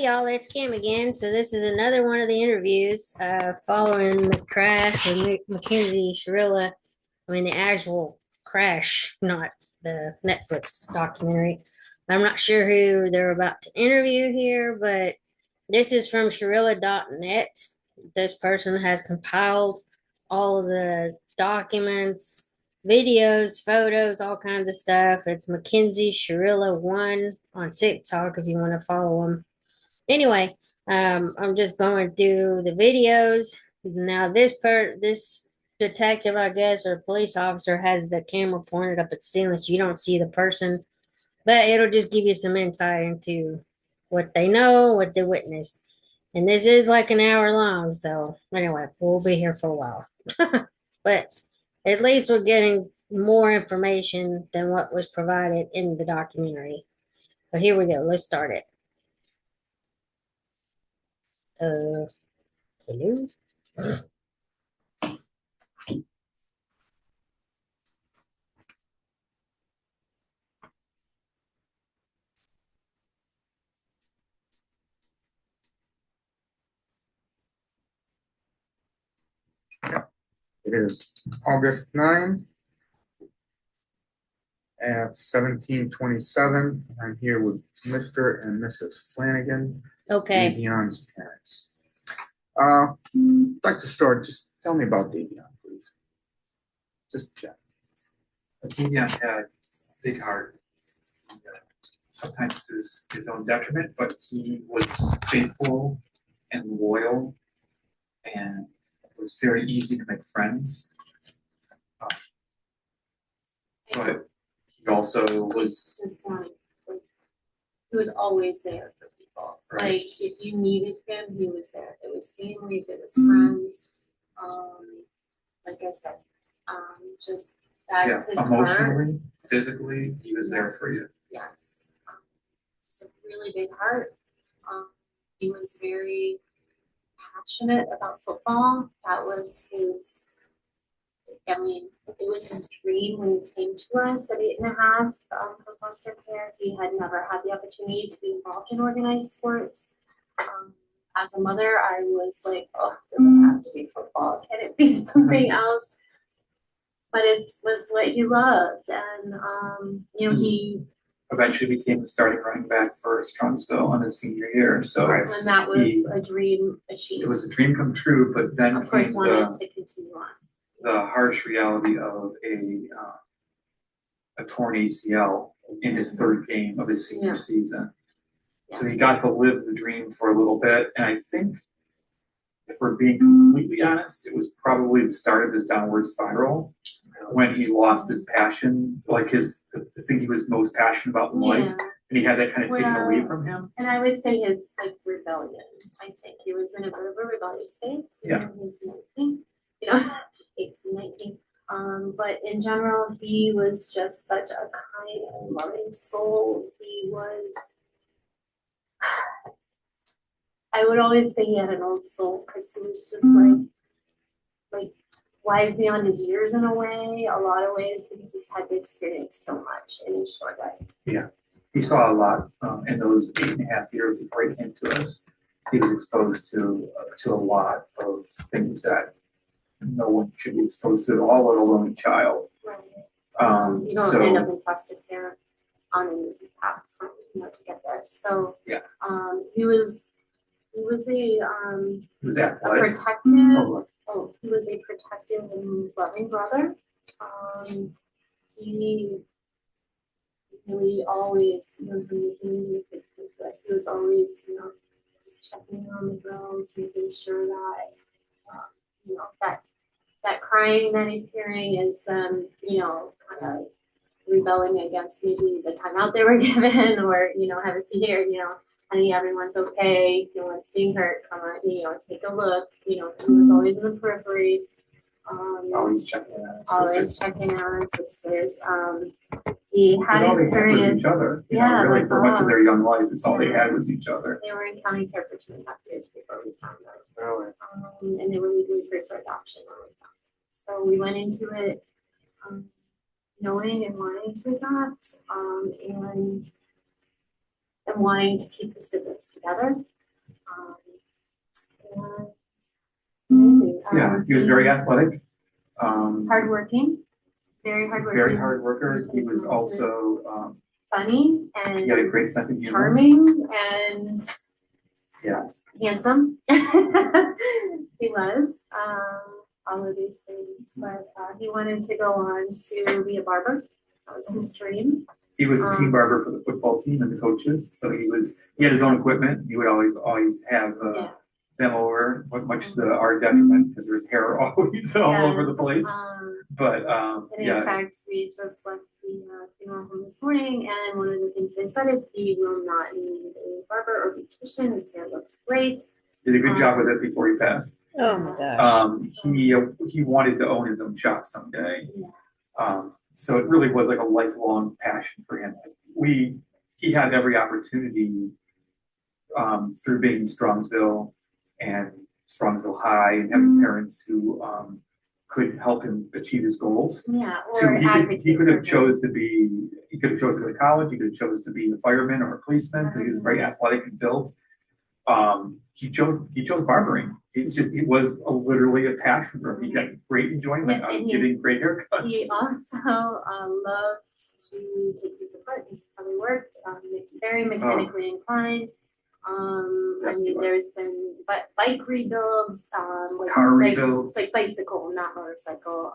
Hey y'all, it's Kim again. So this is another one of the interviews following the crash with Mackenzie Shirilla. I mean the actual crash, not the Netflix documentary. I'm not sure who they're about to interview here, but this is from Shirilla.net. This person has compiled all of the documents, videos, photos, all kinds of stuff. It's Mackenzie Shirilla1 on TikTok if you want to follow him. Anyway, I'm just going to do the videos. Now this detective, I guess, or police officer has the camera pointed up at the ceiling so you don't see the person, but it'll just give you some insight into what they know, what they witnessed. And this is like an hour long, so anyway, we'll be here for a while. But at least we're getting more information than what was provided in the documentary. But here we go. Let's start it. Hello. It is August 9 at 17:27. I'm here with Mr. and Mrs. Flanagan, Okay. Davion's parents. I'd like to start. Just tell me about Davion, please. Just check. Davion had a big heart. Sometimes to his own detriment, but he was faithful and loyal, and it was very easy to make friends. But he also was just he was always there for people. Right. Like if you needed him, he was there. If it was family, if it was friends. Like I said, just that's his emotionally, heart. physically, he was there for you. Yes. Just a really big heart. He was very passionate about football. That was his, I mean, it was his dream when he came to us at 8.5 for foster care. He had never had the opportunity to be involved in organized sports. As a mother, I was like, oh, it doesn't have to be football. Can it be something else? But it was what he loved. And, he eventually became the starting running back for Strongsville on his senior year. So and that was a dream achieved. It was a dream come true, but then of course wanted to continue on. The harsh reality of a torn ACL in his third game of his senior season. Yes. So he got to live the dream for a little bit, and I think, if we're being completely honest, it was probably the start of his downward spiral when he lost his passion, like the thing he was most passionate about in life, and he had that kind of taken away from him. And I would say his rebellion. I think he was in a bit of a rebellious phase. Yeah. He was 19, 18, 19. But in general, he was just such a kind and loving soul. He was, I would always say he had an old soul because he was just like wise beyond his years in a way, a lot of ways, because he's had to experience so much in his short life. Yeah, he saw a lot in those 8.5 years before he came to us. He was exposed to a lot of things that no one should be exposed to at all, let alone a child. Right. You don't end up in foster care on an easy path from to get there. So yeah, he was he was athletic. He was a protective and loving brother. He really always, from the beginning of kids came to us, he was always, just checking on the girls, making sure that, that crying that he's hearing is them, kind of rebelling against maybe the timeout they were given, or, have a seat here, honey, everyone's okay, no one's being hurt, come on, take a look, he was always in the periphery. Always checking on his sisters. He had experience. Each other. Really, for much of their young life, it's all they had was each other. They were in county care for 2.5 years before we found them. Really? And they were legally free for adoption when we found them. So we went into it knowing and wanting to adopt. And and wanting to keep the siblings together. And amazing. Yeah, he was very athletic. Hardworking, very hardworking. Very hard worker. He was also, funny he had a and great sense of humor. charming and Yeah. handsome. He was all of these things, but he wanted to go on to be a barber. That was his dream. He was the team barber for the football team and the coaches, so he had his own equipment. He would always have them over, much to our detriment, because there's hair always all over the place. But and in fact, we just left the funeral home this morning, and one of the things they said is he will not need a barber or beautician. His hair looks great. Did a good job with it before he passed. Oh my gosh. He wanted to own his own shop someday. Yeah. So it really was like a lifelong passion for him. He had every opportunity through being in Strongsville and Strongsville High and having parents who could help him achieve his goals. Yeah, So or he could have chose to go to college, he could have chose to be a fireman or a policeman, because he was very athletic and built. He chose barbering. It was literally a passion for him. He got great enjoyment out of getting great haircuts. He also loved to take things apart. He's probably worked, very mechanically inclined. I mean, there's been bike rebuilds, Car rebuilds. like bicycle, not motorcycle.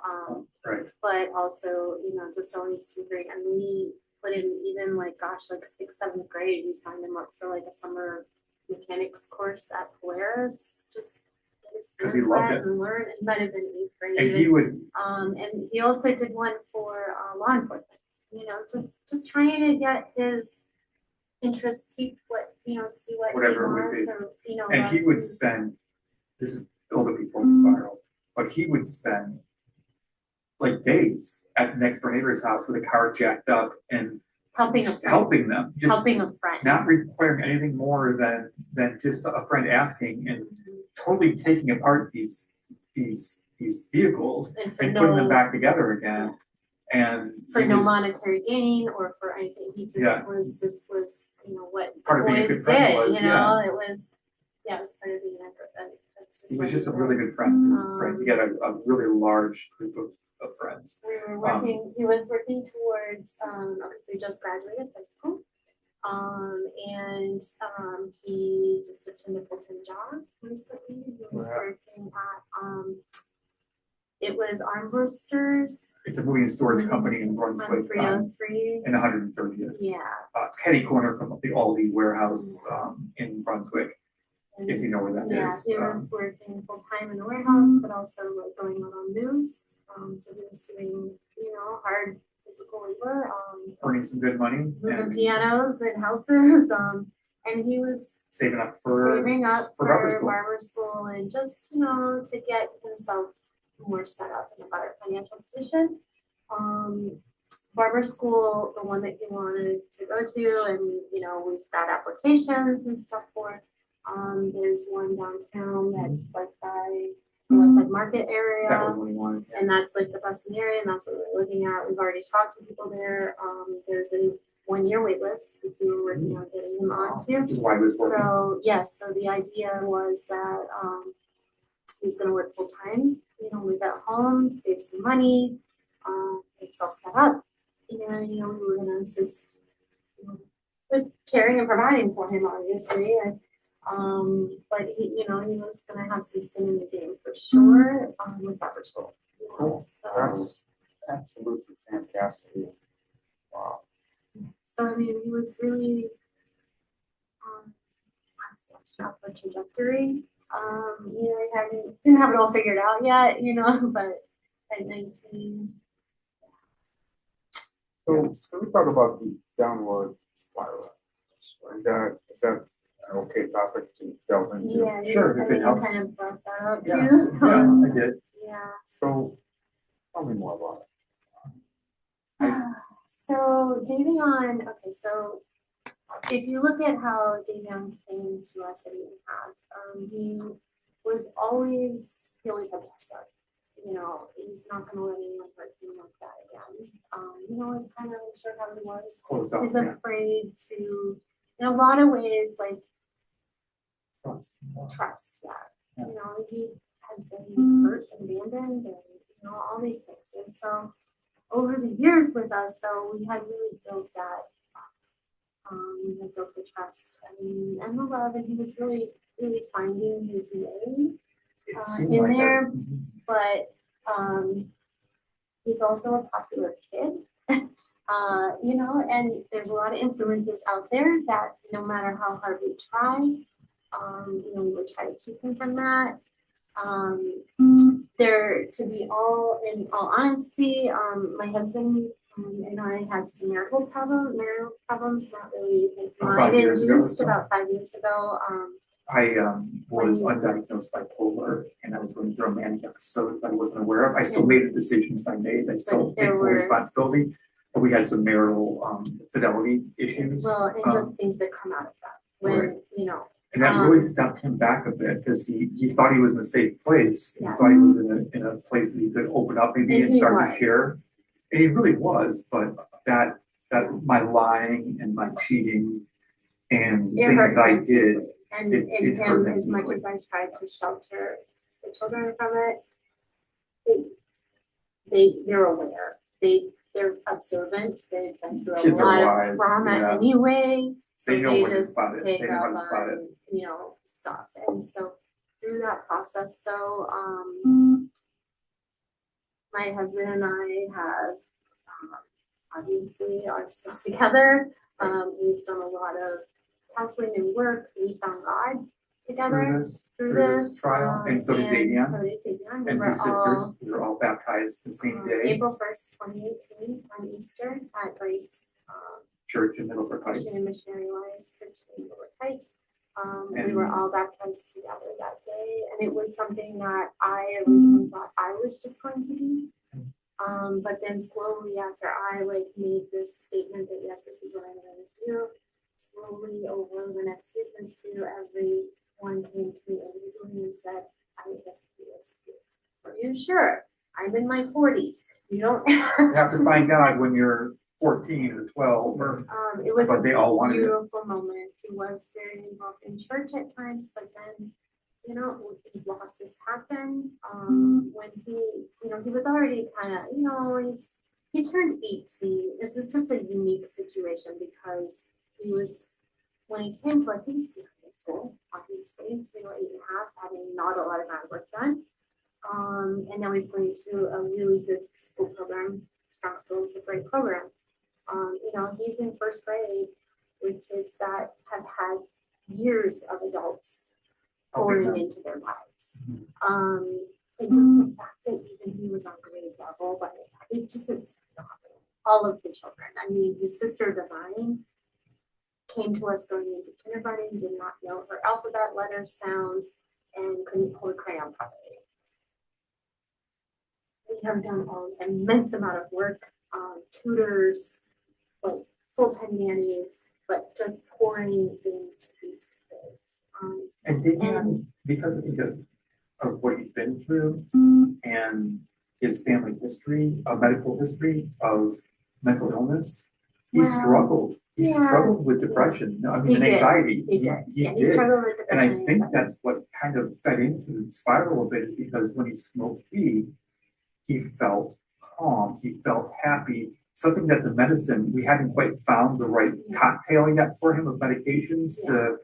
Right. But also, just always too great. I mean, we put him even like 6th, 7th grade. We signed him up for like a summer mechanics course at Polaris. Just because he loved it and learn. It might have been 8th grade. And he would. And he also did one for law enforcement. Just trying to get his interest, keep what see what Whatever he wants, it would be. or And he would spend. This is a little bit before the spiral, but he would spend like days at the next door neighbor's house with a car jacked up and helping them, just helping a friend, not requiring anything more than just a friend asking, and totally taking apart these vehicles and putting them back together again. And for no monetary gain or for anything, he just was. This was what part of being a good friend did. was. It was it was part of being a he was just a really good friend to his friends. He had a really large group of friends. We were working. He was working towards. So he just graduated high school, and he just obtained a full-time job recently. He was working at it was Armbrusters. It's a moving and storage company in Brunswick. On 303. In 130th. Yeah. Kenny corner from the Aldi warehouse in Brunswick, if you know where that is. He was working full-time in the warehouse, but also going out on moves. So he was doing, hard physical labor. Earning some good money. Moving pianos and houses. And he was saving up for barber school and just, to get himself more set up in a better financial position. Barber school, the one that he wanted to go to, and we've got applications and stuff for. There's one downtown that's like by the West Side Market area. That was what he wanted. Yeah. And that's like the best in the area, and that's what we're looking at. We've already talked to people there. There's a 1-year wait list if we were working on getting him onto. Which is why he was working. So yes, so the idea was that he's going to work full time. Live at home, save some money, get himself set up. We were going to assist with caring and providing for him, obviously. But he was going to have some skin in the game for sure with barber school. Cool. So That's absolutely fantastic. Wow. So he was really on such an upward trajectory. He didn't have it all figured out yet, but at 19. So let me talk about the downward spiral. Is that an okay topic to delve into? Yeah, sure, if it helps. Kind of brought that up Yeah. too. So. Yeah, I did. Yeah. So tell me more about it. So Davion, okay, so if you look at how Davion came to us at Eaton, he always had to start. He's not going to let anyone hurt him like that again. It's kind of unsure how he was. Closed off, He's afraid to in a lot of ways, like Trust. trust, yeah. Yeah. You know, he had been hurt and abandoned and, you know, all these things. And so over the years with us, though, we had really built that, we had built the trust and the love, and he was really, really finding his way It seemed in like that. there. Mhm. But he's also a popular kid. You know, and there's a lot of influences out there that no matter how hard we try, you know, we would try to keep him from that. There, to be all in all honesty, my husband and I had some marital problems, not really About 5 years ago or induced, so? about 5 years ago. I was When- undiagnosed bipolar, and I was going through a manic episode that I wasn't aware of. I still made the decisions I made. I still But there take full were- responsibility. But we had some marital fidelity issues. Well, and just things that come out of that, when, Right. you know, And that really stepped him back a bit because he thought he was in a safe place. He Yes. thought he was in a place that he could open up maybe And and he start to was. share. And he really was, but that my lying and my cheating and the it things hurt that I him did, deeply. And it hurt him, him as much deeply. as I tried to shelter the children from it, they're aware. They're observant. They've been through a Kids are lot wise, of trauma yeah. anyway. So They know when to just spot it. pick They know how up to spot it. on, you know, stuff. And so through that process, though, my husband and I have obviously are still together. We've done a lot of counseling and work. We found God together through this trial, and so did Davion. So did Davion. We And were his all sisters, we were all baptized the same day, April 1st, 2018, on Easter at Grace church in Middlebrook Heights. Christian and Missionary Alliance Church in Middlebrook Heights. We And- were all baptized together that day, and it was something that I originally thought I was just going to be. But then slowly after I made this statement that yes, this is what I'm going to do, slowly over the next week or two, everyone came to me individually and said, I would like to do this too. Are you sure? I'm in my 40s. You don't You have to find decide. God when you're 14 or 12 or, It was but they all a wanted it. beautiful moment. He was very involved in church at times, but then, you know, his losses happen. When he was already kind of, he turned 18. This is just a unique situation because when he came to us, he was behind in school, obviously, 8.5, having not a lot of groundwork done. And now he's going to a really good school program. Strong Soul is a great program. He's in first grade with kids that have had years of adults pouring into their lives. And just the fact that even he was on grade level, but it just is phenomenal. All of the children. I mean, his sister Divine came to us going into kindergarten, did not know her alphabet, letters, sounds, and couldn't hold a crayon properly. We have done an immense amount of work, tutors, like full-time nannies, but just pouring into these kids. And Davion, because of what you've been through and his family history, medical history of mental illness, he Well, struggled. He yeah. struggled with depression. No, I mean, He and did. anxiety. He did. He Yeah, he did. struggled with And I depression think anxiety. that's what kind of fed into the spiral a bit is because when he smoked weed, he felt calm, he felt happy, something that the medicine, we hadn't quite found the right cocktail yet for him of medications to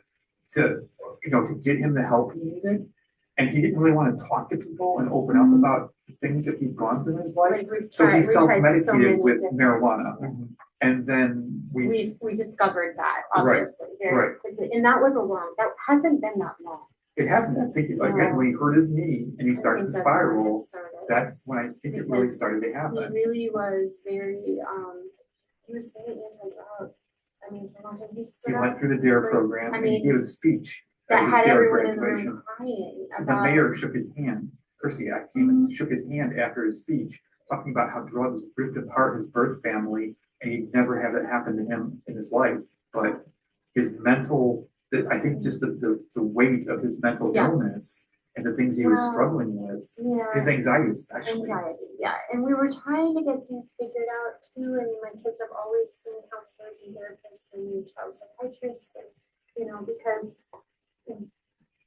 get him the help he needed. And he didn't really want to talk to people and open up about the things that he'd gone through in his life. Like we've So tried- he we've tried so self-medicated many with different- marijuana. And then we discovered that, Right, obviously, very quickly. And that hasn't been that long. it hasn't, I think, again, when he hurt his knee and he started to I think that's when it spiral, started. that's when I think it really Because started to He happen. really was very, anti-drug. I mean, for a long time, he stood He up went through the DARE for- program I and he mean, gave a speech that at his had DARE everyone in the graduation. room crying The about. mayor shook his hand, Persiak came and shook his hand after his speech, talking about how drugs ripped apart his birth family, and he'd never have that happen to him in his life. But his mental, I think just the weight of his mental Yes. illness and the things he was Well, struggling with, Yeah. his anxiety especially. Anxiety, Yeah, and we were trying to get things figured out too. I mean, my kids have always seen counselors and therapists and child psychiatrists, and because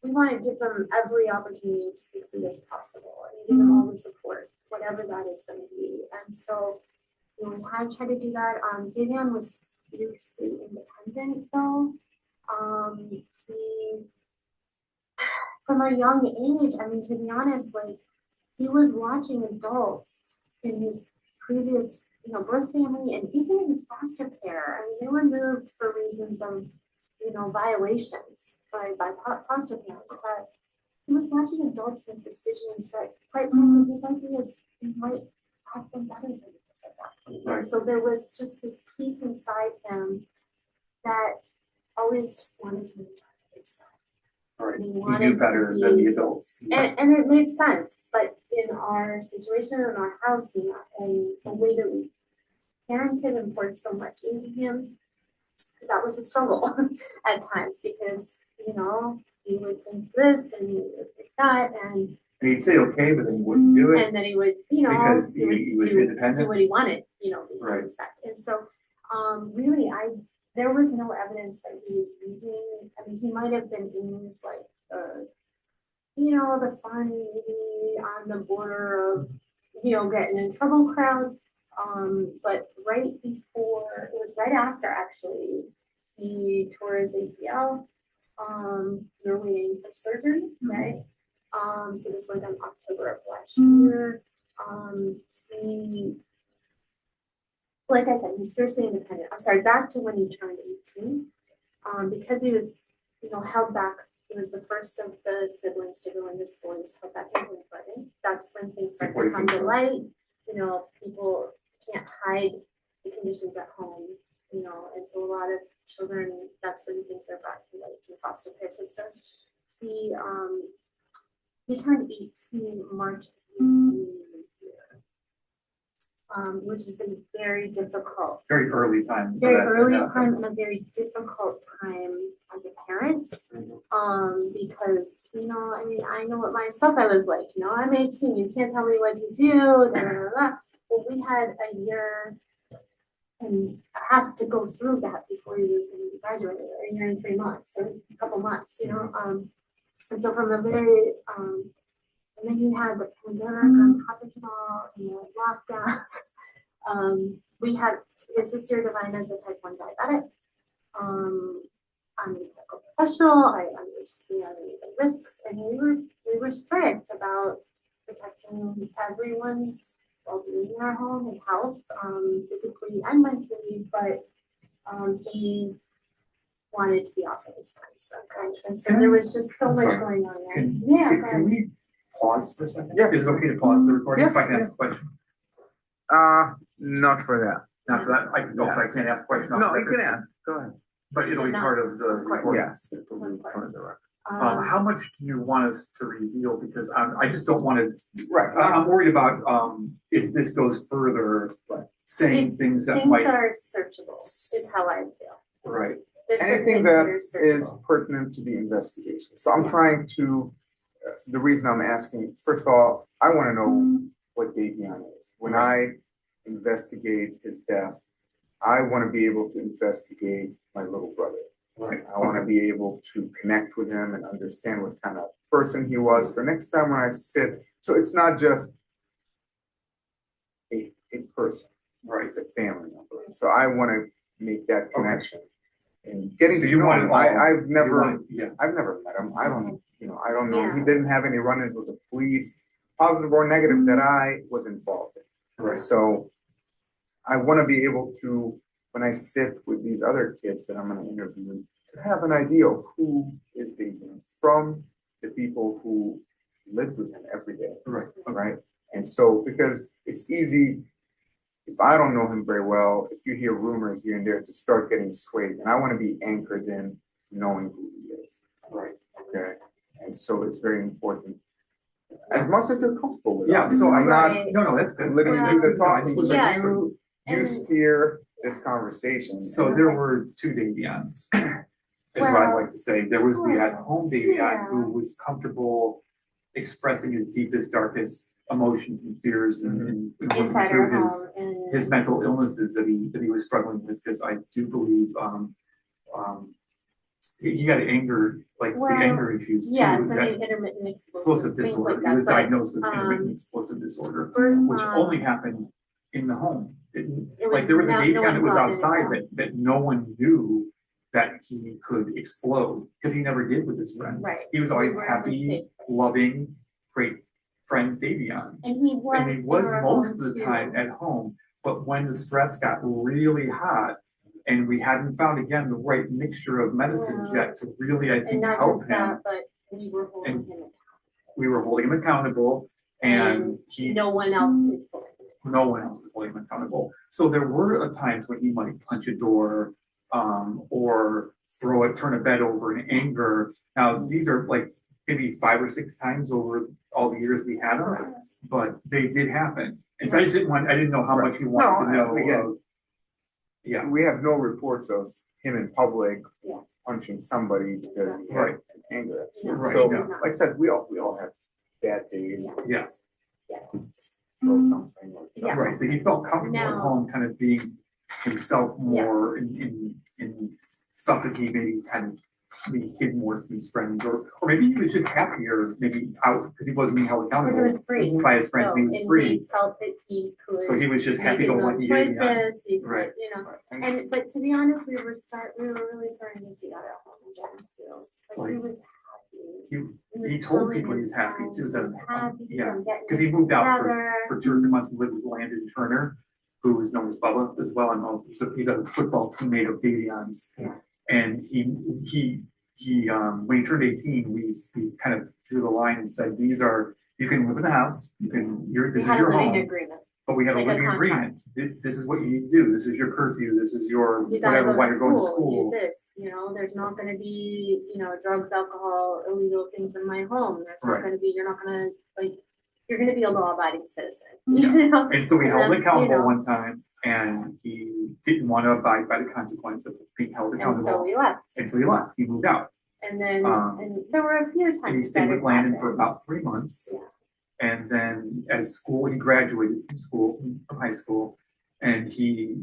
we want to give them every opportunity to succeed as possible and give them all the support, whatever that is going to be. And so, we had tried to do that. Davion was fiercely independent though. He, from a young age, I mean, to be honest, like, he was watching adults in his previous, birth family and even in foster care. I mean, they were moved for reasons of, violations by foster parents. But he was watching adults make decisions that, quite frankly, his ideas might have been better than his at that point. Right. And so there was just this piece inside him that always just wanted to be himself. Right. He He wanted knew better to than be, the adults. and it made sense, but in our situation, in our house, and the way that we parented and poured so much into him, that was a struggle at times because, he would think this and he would think that, and he'd say okay, but then he wouldn't do it. and then he would, because he would he was do independent. what he wanted, Right. And so, really, there was no evidence that he was using. I mean, he might have been in like the fun, maybe on the border of, getting in trouble crowd. But right before, it was right after actually, he tore his ACL. We were waiting for surgery, right? So this was in October of last year. He, like I said, he's fiercely independent. I'm sorry, back to when he turned 18. Because he was, held back. He was the first of the siblings to go into school. He was held back in kindergarten. That's when things start to come to light. People can't hide the conditions at home. And so a lot of children, that's when things are brought to light to the foster care system. He turned 18 March of his junior year, which is a very difficult, Very early time. very early time and a very difficult time as a parent. Because, I mean, I know what myself I was like, I'm 18, you can't tell me what to do, blah, blah, blah. Well, we had a year and a half to go through that before he was going to graduate, a year and 3 months, or a couple months, and so from a very, and then you had the pandemic on top of it all, and the lockdowns. We had his sister Divine as a type 1 diabetic. I'm a medical professional. I understand the risks, and we were strict about protecting everyone's well-being in our home and health, physically and mentally. But he wanted to be off of his friends, and so there was just so much going on there. Can we pause for a second? Yeah. Is it okay to pause the recording Yes, so I can ask a question? Not for that. Not for that. I can't ask a question. off No, the you record? can ask. Go ahead. But it'll be No, part of the of course. recording. Yes, it will be part of the record. How much do you want us to reveal? Because I just don't want to. Right. I'm worried about if this goes further, saying things that Things might. are searchable, is how I feel. Right. There's certain Anything things that are is searchable. pertinent to the investigation. So I'm trying to, the reason I'm asking, first of all, I want to know what Davion is. When I investigate his death, I want to be able to investigate my little brother. Right. I want to be able to connect with him and understand what kind of person he was. So next time when I sit, so it's not just a person, right? It's a family member. So I want to make that connection. And getting So to you know want him, it all. I've never Yeah. met him. I don't know. Yeah. He didn't have any run-ins with the police, positive or negative, that I was involved in. Right. So I want to be able to, when I sit with these other kids that I'm going to interview, to have an idea of who is Davion from the people who lived with him every day. Right. Right. And so, because it's easy, if I don't know him very well, if you hear rumors here and there, to start getting swayed. And I want to be anchored in knowing who he is. Right. Okay. And so it's very important. As much as you're comfortable with it. Yeah. So I'm not Right. No, that's good. letting you do the talking. So Yeah. you steer this conversation. So there were two Davions, is what I'd like to say. There was the at-home Davion who was comfortable expressing his deepest, darkest emotions and fears and working inside through our home and his mental illnesses that he was struggling with, because I do believe he got anger, like the Well, anger issues too. yes, I that mean intermittent explosive explosive things disorder. like He that. was But diagnosed with intermittent explosive disorder, which only happened in the home. it Like there was a no Davion that one's was allowed outside anywhere that, else. that no one knew that he could explode, because he never did with his friends. Right. He was always We were in a happy, safe place. loving, great friend Davion. And he was, And he was in our most home of the too. time at home, but when the stress got really hot and we hadn't found again the right mixture of medicines Well, yet to really, I And think, not help just him, that, but we were holding And- him accountable. we were holding him accountable, and he No one else is holding him accountable. no one else is holding him accountable. So there were times when he might punch a door, or turn a bed over in anger. Now, these are like maybe 5 or 6 times over all the years we had him, but they did happen. And so I didn't know how much he wanted to No, know again, of. Yeah, We have no reports of him in public Yeah. punching somebody because he Right. had anger. No, Right, So, yeah. like I said, we all have bad days. yeah, Yes. Throw something. Or Yes. right. So he felt comfortable at Now- home, kind of being himself more in stuff that he maybe hadn't maybe hidden more from his friends, or maybe he was just happier, maybe out because he wasn't being held Because accountable it was free. by his friends. So, and he was and free, he felt that he could so he was just make happy his go own lucky. choices, he could, Right. you know. And but to be honest, we were really starting to see that at home again too. Like he Like, was happy. He told people he was happy too. He was That happy yeah, from getting because he us moved out together. for 2 or 3 months and lived with Landon Turner, who is known as Bubba as well. I know he's a football teammate of Davion's. Yeah. And he when he turned 18, we kind of drew the line and said, you can live in the house, this We is had a your living home, agreement. but we had a like a living contract. agreement. This is what you need to do. This is your curfew. This is your You gotta whatever go while to you're going to school, school. do this, you know, there's not gonna be, you know, drugs, alcohol, illegal things in my home. There's Right. not gonna be, you're not gonna, like, you're gonna be a law abiding citizen, Yeah. you know? And so we And held him that's, accountable you know, one time, and he didn't want to abide by the consequences of being held And accountable. so we left. And so he left. He moved out. And then, Um, and there were a few times. And he that stayed with it Landon for happened. about 3 months. Yeah. And then he graduated from high school. And we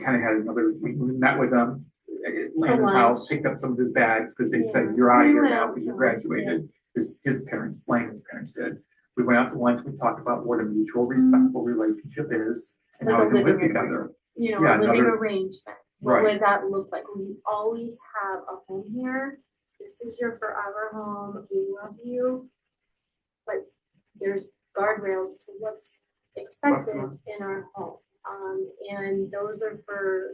kind of had we met with him at Landon's house, lunch. picked up some of his bags because they said, Yeah. you're out of We here went now out because to you lunch, graduated. His parents, Landon's parents did. We went out to lunch, we talked about what a mutual, respectful relationship is and Like how a we can live living together. You know, Yeah, a living another- arrangement. What Right. would that look like? We always have a home here. This is your forever home. We love you. But there's guardrails to what's expected in our home. And those are for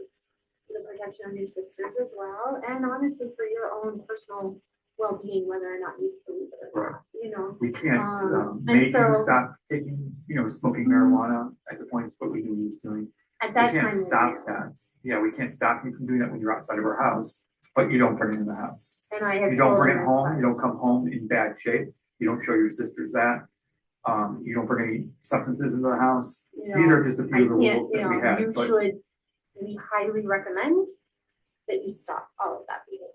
the protection of your sisters as well, and honestly for your own personal well-being, whether or not you believe it or not, you know. We can't and make him so- stop taking, smoking marijuana at the point what we knew he was doing. At We that can't time. we stop knew. that. Yeah, we can't stop you from doing that when you're outside of our house, but you don't bring it in the house. And I have You don't told bring him it as home, you don't such. come home in bad shape, you don't show your sisters that. You don't bring any substances into the house. You These know, are just a I few of the can't, rules you that we know, had, you but should, we highly recommend that you stop all of that behavior.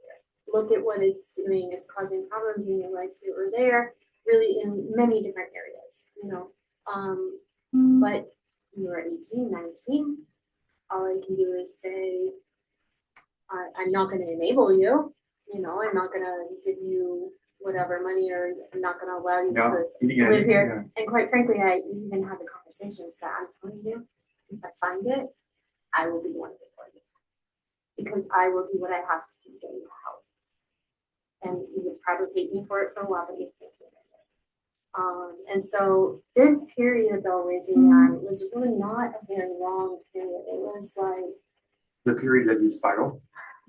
Look at what it's doing, it's causing problems in your life here or there, really in many different areas, you know. But you're 18, 19, all I can do is say, I'm not gonna enable you, you know, I'm not gonna give you whatever money, or I'm not gonna allow you no, to yeah, live here. yeah. And quite frankly, I even have the conversations that I'm telling you, if I find it, I will be the one to report you. Because I will do what I have to do to get you help. And you would probably hate me for it for a while, but you can't do it. And so this period though, Davion, was really not a very long period. It was like, The period that you spiral.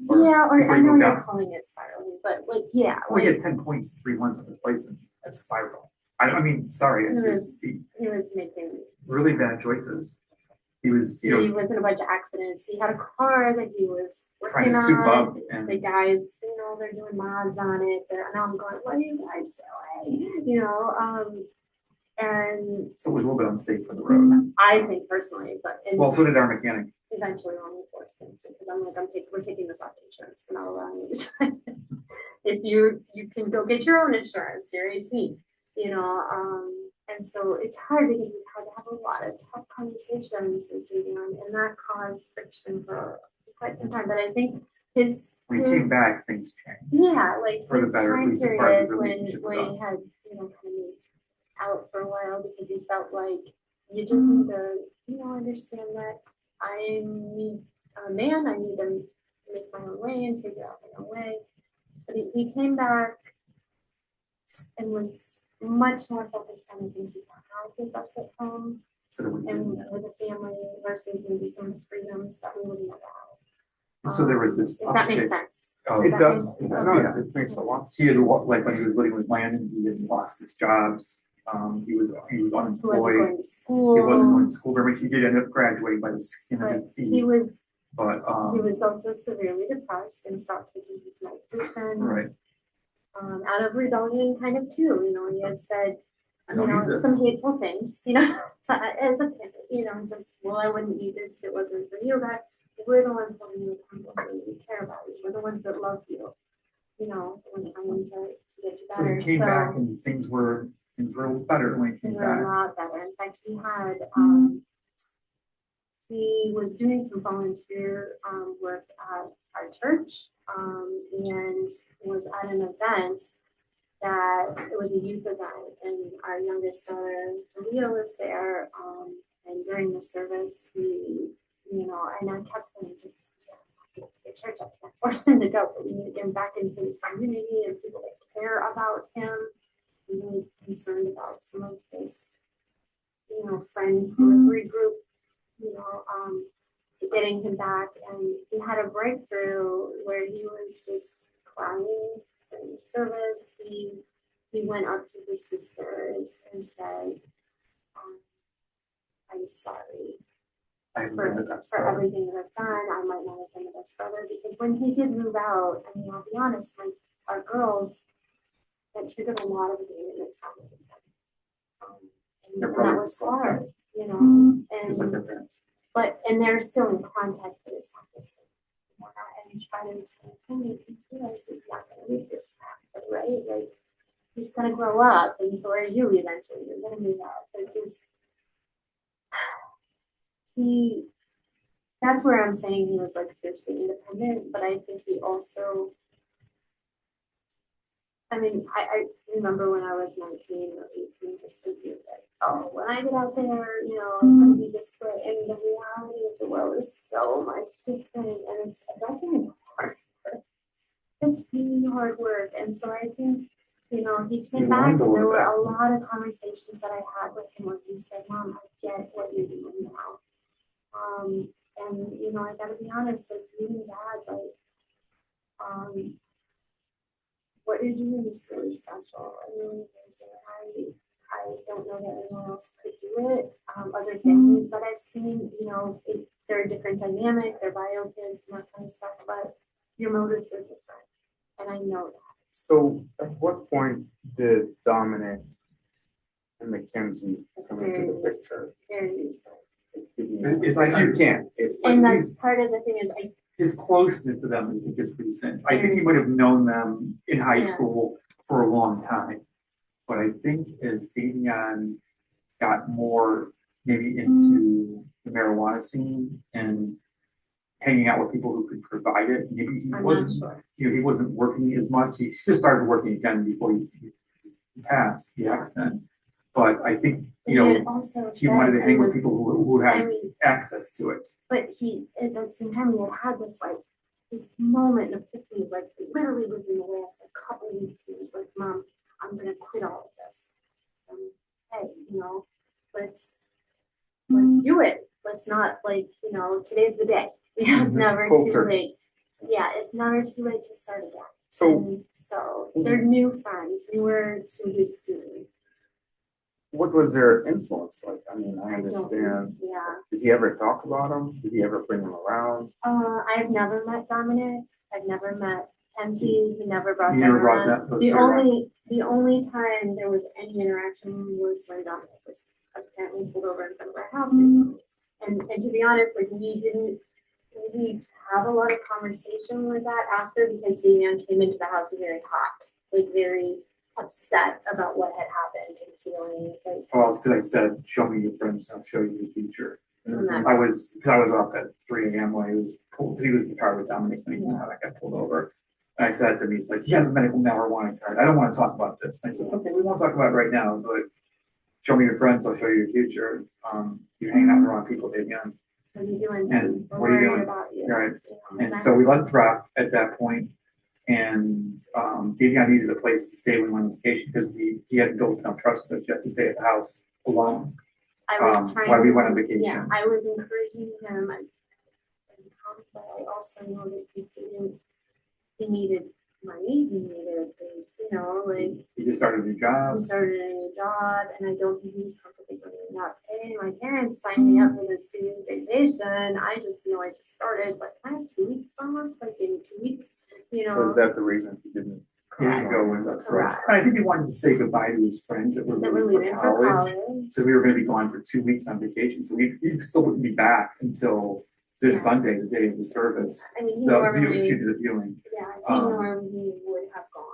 Or yeah, or before I you know moved you're out? calling it spiraling, but like, yeah, Well, he like had 10 points in 3 months of his license. That's spiral. I mean, sorry, it's just he was making, really bad choices. He was, he was in a bunch of accidents. He had a car that he was trying working to soup on. up and The guys, you know, they're doing mods on it. And I'm going, what are you guys doing? You know, and so it was a little bit unsafe for the road. I think personally, but and Well, so did our mechanic. eventually I'm forced him to, because I'm like, we're taking this off insurance. We're not allowing you to drive it. If you can go get your own insurance, you're 18, you know, And so it's hard because we've had to have a lot of tough conversations with Davion, and that caused friction for quite some time. But I think when he came back, things changed. yeah, like For the his better, at time least as far as his period relationship with when he us. had, you know, kind of moved out for a while because he felt like you just need to, you know, understand that I'm a man, I need to make my own way and figure out my own way. But he came back and was much more focused on the things he had with us at home So that we and can, with the family versus maybe some of the freedoms that we would never have. and so there was this If that makes uptick sense. of- It that does, makes- no, okay. it makes a lot. He had, like, when he was living with Landon, he had lost his jobs. He was He wasn't unemployed. going to school. He wasn't going to school very much. He did end up graduating by the skin of But his teeth. he was But, he was also severely depressed and stopped taking his medication. right. Out of rebellion, kind of too. You know, he had said, I you don't know, need this. some hateful things. You know, as a parent, you know, just well, I wouldn't eat this if it wasn't for you. But we're the ones holding you accountable. We care about you. We're the ones that love you. You know, we're trying to get you So better. he came back and things were a little better when he They came were a back. lot better. In fact, he was doing some volunteer work at our church and was at an event that it was a youth event, and our youngest daughter, Dalia, was there. And during the service, we, you know, and I kept saying, just get to the church. I can't force him to go, but we need to get him back into his community and people that care about him. I'm really concerned about some of this, you know, friend periphery group, you know, getting him back. And he had a breakthrough where he was just crying during the service. He went up to his sisters and said, I'm sorry I haven't for, been the best for brother. everything that I've done. I might not have been the best brother, because when he did move out, I mean, I'll be honest, when our girls, that triggered a lot of abandonment trauma with them. And Their that brother was was hard, you know, Just like and their parents. but and they're still in contact, but it's not the same anymore. And trying to say, hey, you realize he's not gonna leave this path, right? Like he's gonna grow up, and so are you eventually. You're gonna move out. But just he, that's where I'm saying he was like fiercely independent, but I think he also, I mean, I remember when I was 19 or 18, just thinking that, oh, when I get out there, you know, it's going to be this way. And the reality of the world is so much different. And it's, adulting is hard work. It's really hard work. And so I think, you know, he came back and there were a lot of conversations that I had with him where he said, Mom, I get what you're doing now. And, you know, I got to be honest, like, you and Dad, like, what you're doing is really special and really amazing. I don't know that anyone else could do it. Other families that I've seen, you know, they're a different dynamic, they're bio kids and that kind of stuff, but your motives are different. And I know that. So at what point did Dominic and Mackenzie come into the picture? Very recent. It's Like like you can't. And that's part of the thing is his closeness to them, I think, is recent. I think he might have known them in high Yeah. school for a long time. But I think as Davion got more maybe into the marijuana scene and hanging out with people who could provide it, maybe he I'm wasn't, not sure. you know, he wasn't working as much. He just started working again before he passed the accident. But I think, you He know, had also he wanted to said hang he with was, people who I had mean, access to it. but he, at the same time, he had this like, this moment of epiphany, like literally within the last like, couple weeks, he was like, Mom, I'm gonna quit all of this. Hey, you know, let's do it. Let's not like, you know, today's the day. You know, it's never Cold too turkey. late. Yeah, it's never too late to start again. So And so they're new friends, newer to his scene. what was their influence like? I mean, I I don't understand. Yeah. Did he ever talk about them? Did he ever bring them around? I've never met Dominic. I've never met Kenzie. He never brought He them never brought around. those The two around. only time there was any interaction was when Dominic was apparently pulled over in front of our house recently. And to be honest, like we didn't really have a lot of conversation with that after, because Davion came into the house very hot, like very upset about what had happened and feeling like, Well, it's because I said, show me your friends, I'll show you the future. and I that's, was up at 3 a.m. when he was pulled, because he was in the car with Dominic when he got pulled over. And I said to him, he's like, he has a medical marijuana card. I don't want to talk about this. And I said, okay, we won't talk about it right now, but show me your friends, I'll show you your future. You're hanging out with the wrong people, Davion. what are you doing? And We're what are you worried doing? about you. Right. You know, And so we let it drop at that point. And Davion needed a place to stay when we went on vacation because he hadn't built enough trust with us yet to stay at the house alone. I was trying while we to- went on vacation. Yeah, I was encouraging him, but I also know that he needed money, he needed things, you know, like, He just started a new job. he started a new job, and I don't think he was comfortable going out. Hey, my parents signed me up for this 2-week vacation. I just know I just started, but I have 2 weeks almost, but give me 2 weeks, you know. So is that the reason he didn't? He didn't go with us. Correct. And I think he wanted to say goodbye to his friends that were That we're leaving leaving for for college. college. So we were gonna be gone for 2 weeks on vacation, so we still wouldn't be back until this Yeah. Sunday, the day of the service. I mean, he The normally, excuse me, the viewing. yeah, he um, normally would have gone.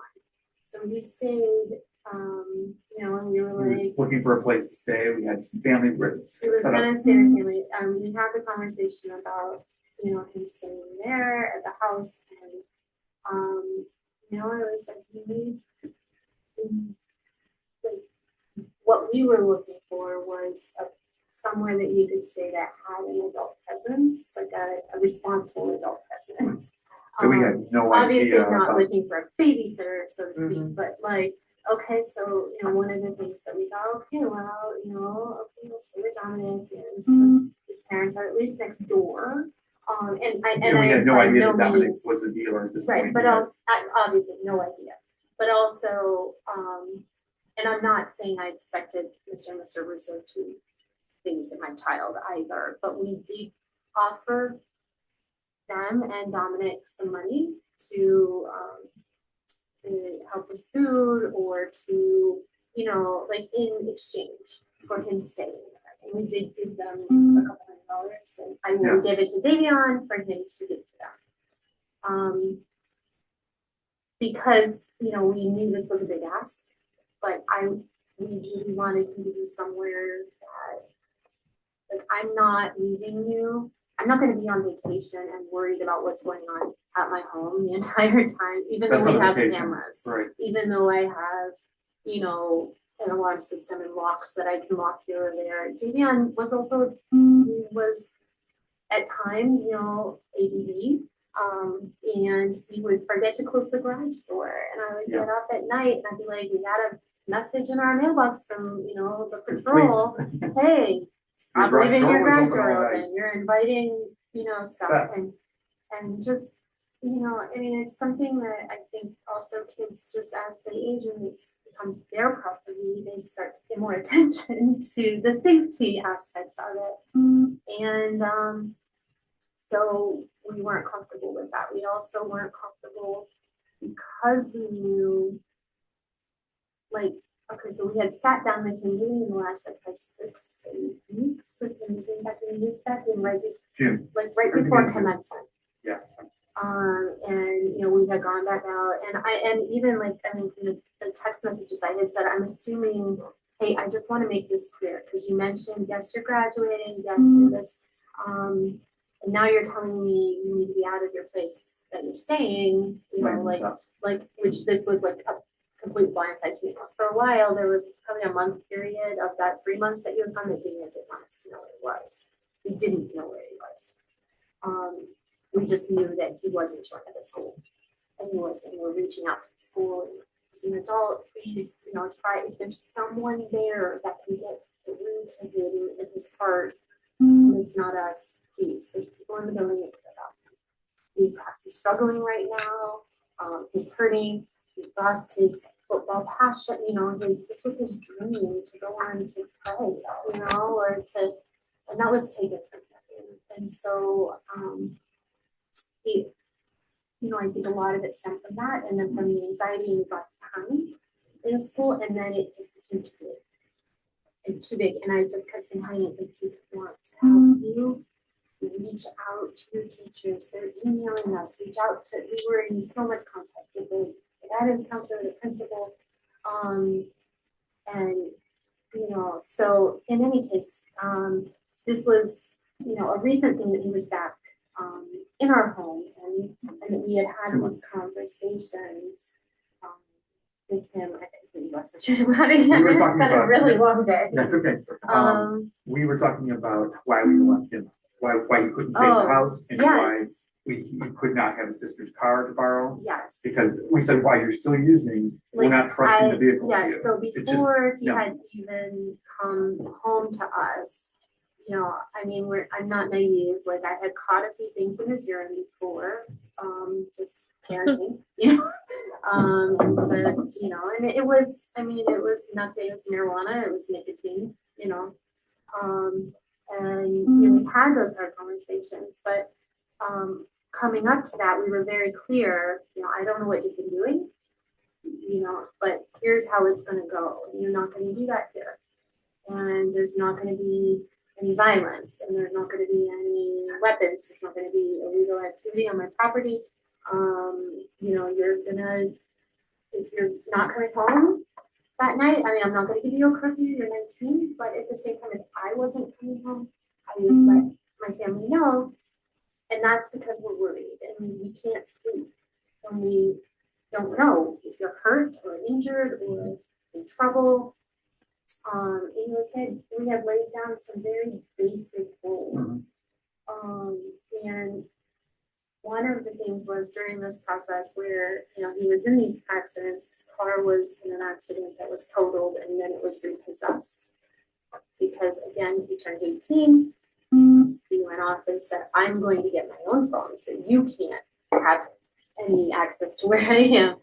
So we stayed, you know, and we were He like, was looking for a place to stay. We had some family roots he was set up. gonna stay with family. We had the conversation about, you know, him staying there at the house, and, you know, it was like, he needs, like, what we were looking for was somewhere that you could stay that had an adult presence, like a responsible adult presence. But we had no Obviously idea not about, looking for a babysitter, so to speak, Mhm. but like, okay, so, you know, one of the things that we thought, okay, well, you know, okay, we'll stay with Dominic, and his parents are at least next door. And we had no by idea no that Dominic means- was a dealer at this Right, point. but We had- also, obviously, no idea. But also, and I'm not saying I expected Mr. and Mr. Russo to babysit my child either, but we did offer them and Dominic some money to help with food or to, you know, like in exchange for him staying there. And we did give them a couple $100, and I will give it to Davion for him to give to them. Because, you know, we knew this was a big ask, but we really wanted him to be somewhere that, like, I'm not leaving you. I'm not gonna be on vacation and worried about what's going on at my home the entire time, even That's though we not a have vacation. cameras, Right. even though I have, you know, an alarm system and locks that I can lock here or there. Davion was also, he was at times, you know, ADD, and he would forget to close the garage door, and I would get up at night and I'd be like, we got a message in our mailbox from, you know, the patrol, Please. hey, stop garage leaving door your was garage open door all open, night. you're inviting, you know, stuff, Theft. and just, you know, I mean, it's something that I think also kids, just as they age and it becomes their property, they start to pay more attention to the safety aspects of it. And so we weren't comfortable with that. We also weren't comfortable because we knew, like, okay, so we had sat down with him really in the last like 6 to 8 weeks with him moving back in right before, June. like right Right before beginning of June. commencement. Yeah. And, you know, we had gone back out, and even like, I mean, the text messages I had said, I'm assuming, hey, I just want to make this clear, because you mentioned, yes, you're graduating, yes, you're this, and now you're telling me you need to be out of your place that you're staying, you know, Landon's house. like, which this was like a complete blindside to me, because for a while, there was probably a month period of that 3 months that he was on that didn't want us to know where he was. We didn't know where he was. We just knew that he wasn't showing up at school, and we were reaching out to the school, and as an adult, please, you know, try, if there's someone there that can get through to him in his heart, and it's not us, please, there's people in the building that care about him. He's struggling right now, he's hurting, he lost his football passion, you know, this was his dream to go on to play, you know, and that was taken from him, and so, you know, I think a lot of it stemmed from that, and then from the anxiety and got behind in school, and then it just became too big, and I just kept saying, honey, if you want to help you, reach out to your teachers, they're emailing us, reach out to, we were in so much contact with the guidance counselor, the principal, And, so in any case, this was, a recent thing that he was back, in our home, and we had had these conversations, with him. I think we lost my train of thought again. We were It's talking been a about- really long day. That's okay. We were talking about why we left him, why he couldn't stay at the house, and why Yes, we could not have his sister's car to borrow. yes. Because we said, why, you're still using, we're not trusting the vehicle to Yeah, you. so It's just- before he no. had even come home to us, I mean, I'm not naive, like I had caught a few things in his urine before, just parenting, and said, and it was, it was nothing, it was marijuana, it was nicotine, and we had those hard conversations, but, coming up to that, we were very clear, I don't know what you've been doing, but here's how it's gonna go, and you're not gonna do that here. And there's not gonna be any violence, and there's not gonna be any weapons, there's not gonna be illegal activity on my property. You're gonna, if you're not coming home that night, I'm not gonna give you a curfew, you're 19, but at the same time, if I wasn't coming home, I would let my family know. And that's because we're worried and we can't sleep when we don't know if you're hurt or injured or in trouble. Said we had laid down some very basic goals. And one of the things was during this process where, he was in these accidents, his car was in an accident that was totaled and then it was repossessed. Because again, he turned 18, he went off and said, I'm going to get my own phone, so you can't have any access to where I am.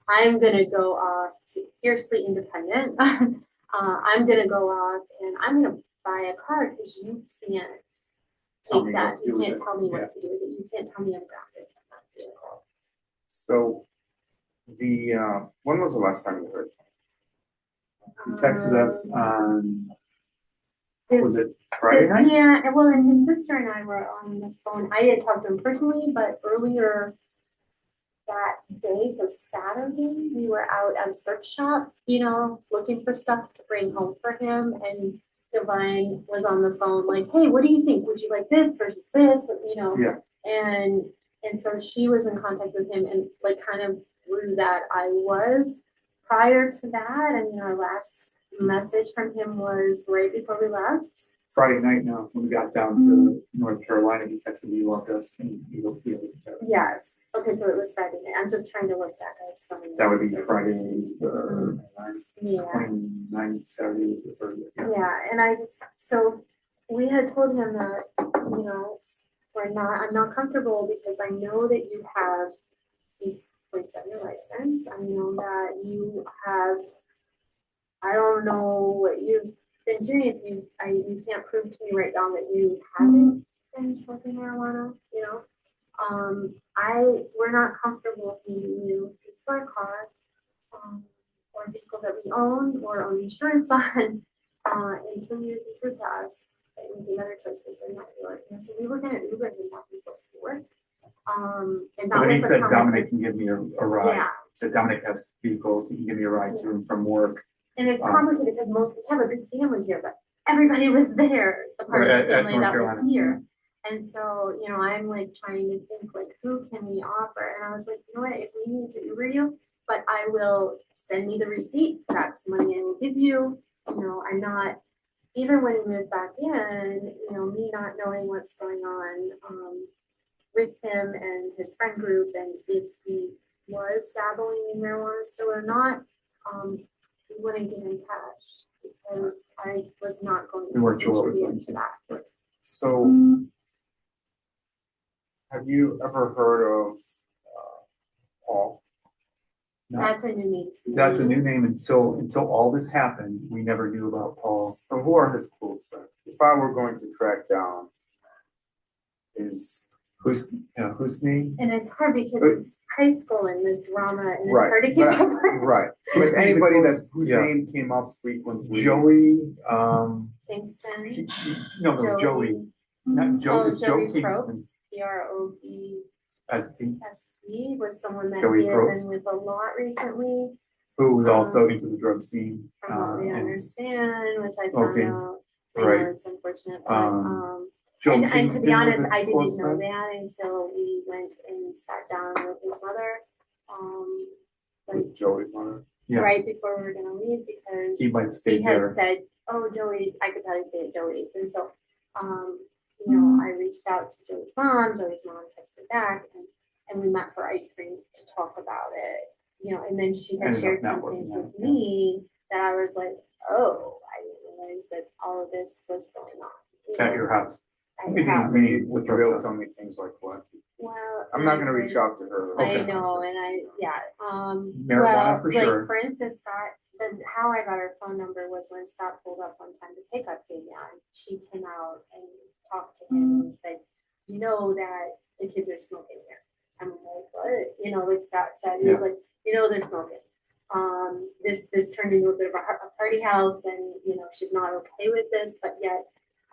I'm gonna go off to fiercely independent. I'm gonna go off and I'm gonna buy a car because you can't take that. You can't tell me what to do with it. You can't tell me I'm grounded. So when was the last time you heard from him? He texted us on, was it Friday night? Yeah, well, and his sister and I were on the phone. I had talked to him personally, but earlier that day, so Saturday, we were out at a surf shop, looking for stuff to bring home for him. And Divine was on the phone like, hey, what do you think? Would you like this versus this? Yeah. And so she was in contact with him and like kind of through that I was. Prior to that, our last message from him was right before we left. Friday night now, when we got down to North Carolina, he texted me, he loved us, and he looked the other day. Yes. Okay, so it was Friday night. I'm just trying to look back. I have so many. That would be messages. Friday, Yeah. 29th, Saturday is the 30th. Yeah, and so we had told him that, I'm not comfortable because I know that you have these points on your license. I know that you have, I don't know what you've been doing if you can't prove to me right now that you haven't been smoking marijuana, we're not comfortable handing you a piece of our car, or a vehicle that we own or own insurance on, until you prove to us that you make other choices in that York. So we were gonna Uber him back and forth to work. And that But then he was said a Dominic can give me a ride. Yeah. He said Dominic has vehicles, he can give me a ride to and from work. And it's complicated because we have a big family here, but everybody was there, the part of the family North that Carolina. was here. And so, I'm like trying to think like, who can we offer? And I was like, you know what, if we need to Uber you, but I will send me the receipt. That's the money I will give you. I'm not, even when we moved back in, me not knowing what's going on with him and his friend group, and if he was dabbling in marijuana still or not, we wouldn't give him cash because I was not going to contribute into that. So, have you ever heard of Paul? No. That's a new name to me. That's a new name until all this happened, we never knew about Paul. So who are his close friends? If I were going to track down his Whose name? And it's hard because it's high school and the drama, and it's right, hard to keep up with. right. Who's But anybody close- whose yeah. name came up frequently. Joey, Kingston. no, Joey, not Joe, it's Joe Joey Kingston. Probst, PROBST ST. was someone that Joey he had Probst. been with a lot recently. who was also into the drug scene. From what we and understand, which I found smoking. out, I Right. know it's unfortunate, but, Joe and to Kingston be honest, was a I didn't close know friend. that until we went and sat down with his mother, like, With Joey's mother. Yeah. right before we were gonna leave, because He might have stayed he had there. said, oh, Joey, I could probably stay at Joey's, and so, you know, I reached out to Joey's mom texted back, and we met for ice cream to talk about it, you know, and then she had Ended up shared not some working things out, with yeah. me that I was like, oh, I didn't realize that all of this was going on. you At know, your house. at Maybe your house. we- Would drug you be able to sus. tell me things like what? Well, I'm not and gonna reach out to her. I Okay. know, and yeah, Marijuana well, for like, sure. for instance, Scott, how I got her phone number was when Scott pulled up one time to pick up Davion. She came out and talked to him and said, you know that the kids are smoking here. I'm like, what? You know, like Scott said, he was like, you know, they're smoking. This turned into a bit of a party house, and, you know, she's not okay with this, but yet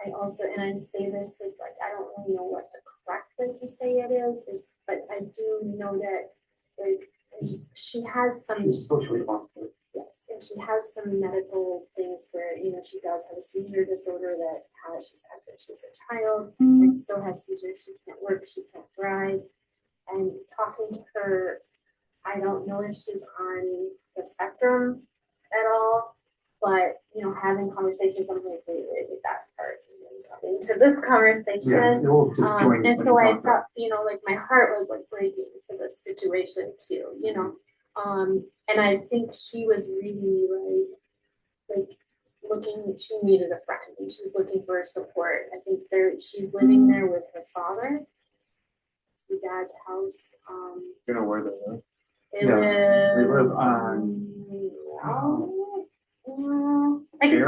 I also, and I say this with, like, I don't really know what the correct way to say it is, but I do know that, like, she has some. She's socially responsible. Yes, and she has some medical things where, you know, she does have a seizure disorder that she's had since she was a child, and still has seizures. She can't work, she can't drive. And talking to her, I don't know if she's on the spectrum at all, but, you know, having conversations, I'm like, wait with that part. And then got into this conversation. Yeah, it'll disjoint And when so you I talk felt, you know, like my heart was like breaking for this situation too, you know. And I think she was really like looking, she needed a friend and she was looking for support. I think she's living there with her father. It's the dad's house. Do you know where they live? They Yeah, live, they live on- I guess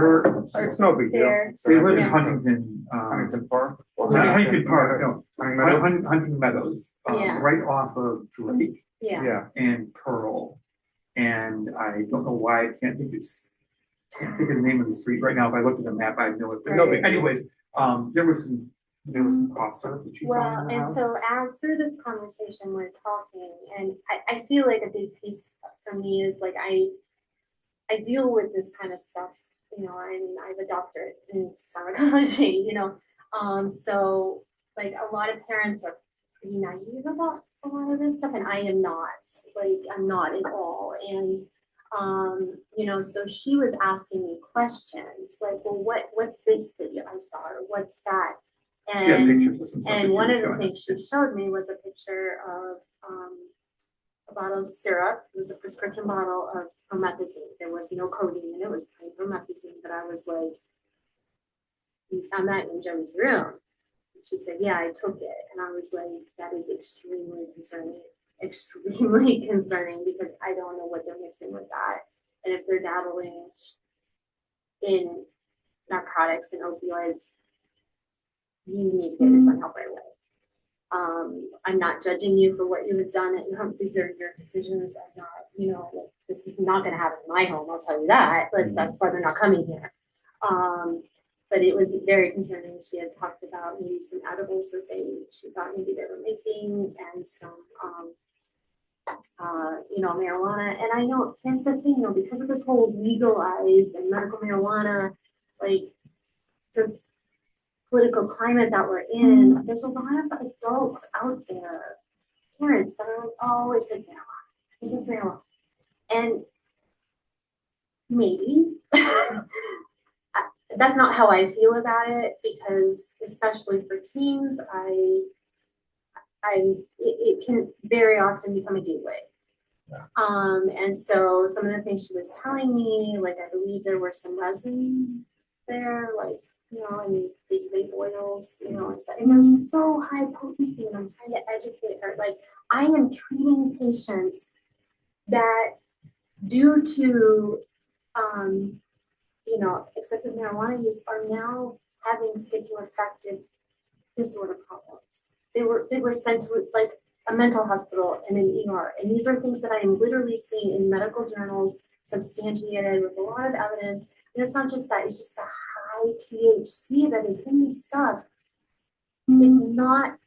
It's no big deal. There. They live in Yeah. Huntington. Huntington Park? Or Not Huntington Park, no. Hunting Meadows? Huntington Meadows, Yeah. right off of Drake yeah. Yeah, and Pearl. And I don't know why I can't think of the name of the street right now. If I looked at the map, I'd know it. But no, Right. but anyways, there was some cough syrup that you found Well, in the and house. so as through this conversation, we're talking, and I feel like a big piece for me is like I deal with this kind of stuff, you know, I mean, I have a doctorate in pharmacology, you know, so like a lot of parents are pretty naive about a lot of this stuff, and I am not, like, I'm not at all, and you know, so she was asking me questions, like, well, what's this that I saw, or what's that? She had And pictures of some stuff that and she one was of the showing things us. she showed me was a picture of a bottle of syrup. It was a prescription bottle of promethazine. There was no codeine in it. It was plain promethazine. But I was like, you found that in Joey's room. And she said, yeah, I took it. And I was like, that is extremely concerning. Extremely concerning, because I don't know what they're mixing with that. And if they're dabbling in narcotics and opioids, you need to get your son help right away. I'm not judging you for what you have done. These are your decisions. I'm not, you know, like, this is not going to happen in my home. I'll tell you that. But that's why they're not coming here. But it was very concerning. She had talked about maybe some edibles that she thought maybe they were making, and some, you know, marijuana. And I know, here's the thing though, because of this whole legalized and medical marijuana, like, just political climate that we're in, there's a lot of adults out there, parents that are like, oh, it's just marijuana. It's just marijuana. And maybe that's not how I feel about it, because especially for teens, it can very often become a gateway. Yeah. And so some of the things she was telling me, like, I believe there were some resins there, like, you know, and these vape oils, you know, and they're so high potency, and I'm trying to educate her. Like, I am treating patients that, due to, you know, excessive marijuana use, are now having schizoaffective disorder problems. They were sent to like a mental hospital and an ER, and these are things that I am literally seeing in medical journals, substantiated with a lot of evidence. And it's not just that; it's just the high THC that is in this stuff. It's not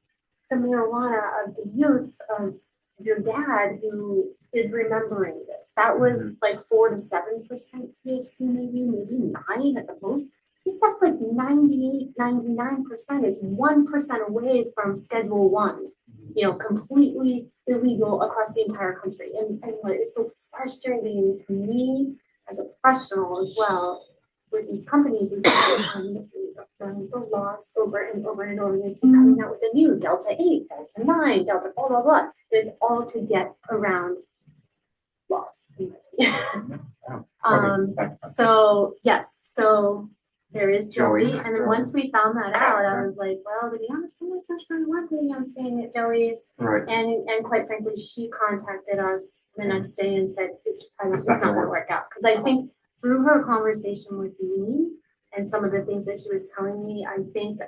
the marijuana of the youth of your dad who is remembering this. That was like 4 to 7% THC, maybe 9 at the most. This stuff's like 98, 99%. It's 1% away from Schedule 1, completely illegal across the entire country. And what is so frustrating to me as a professional as well with these companies is that the laws over and over and over. They keep coming out with a new Delta 8, Delta 9, Delta blah, blah, blah. And it's all to get around laws. So, yes. So there is Joey. And then once we found that out, I was like, well, to be honest, I'm not so sure I want Davion staying at Joey's. Right. And quite frankly, she contacted us the next day and said, it's not going to work out. Because I think through her conversation with me and some of the things that she was telling me, I think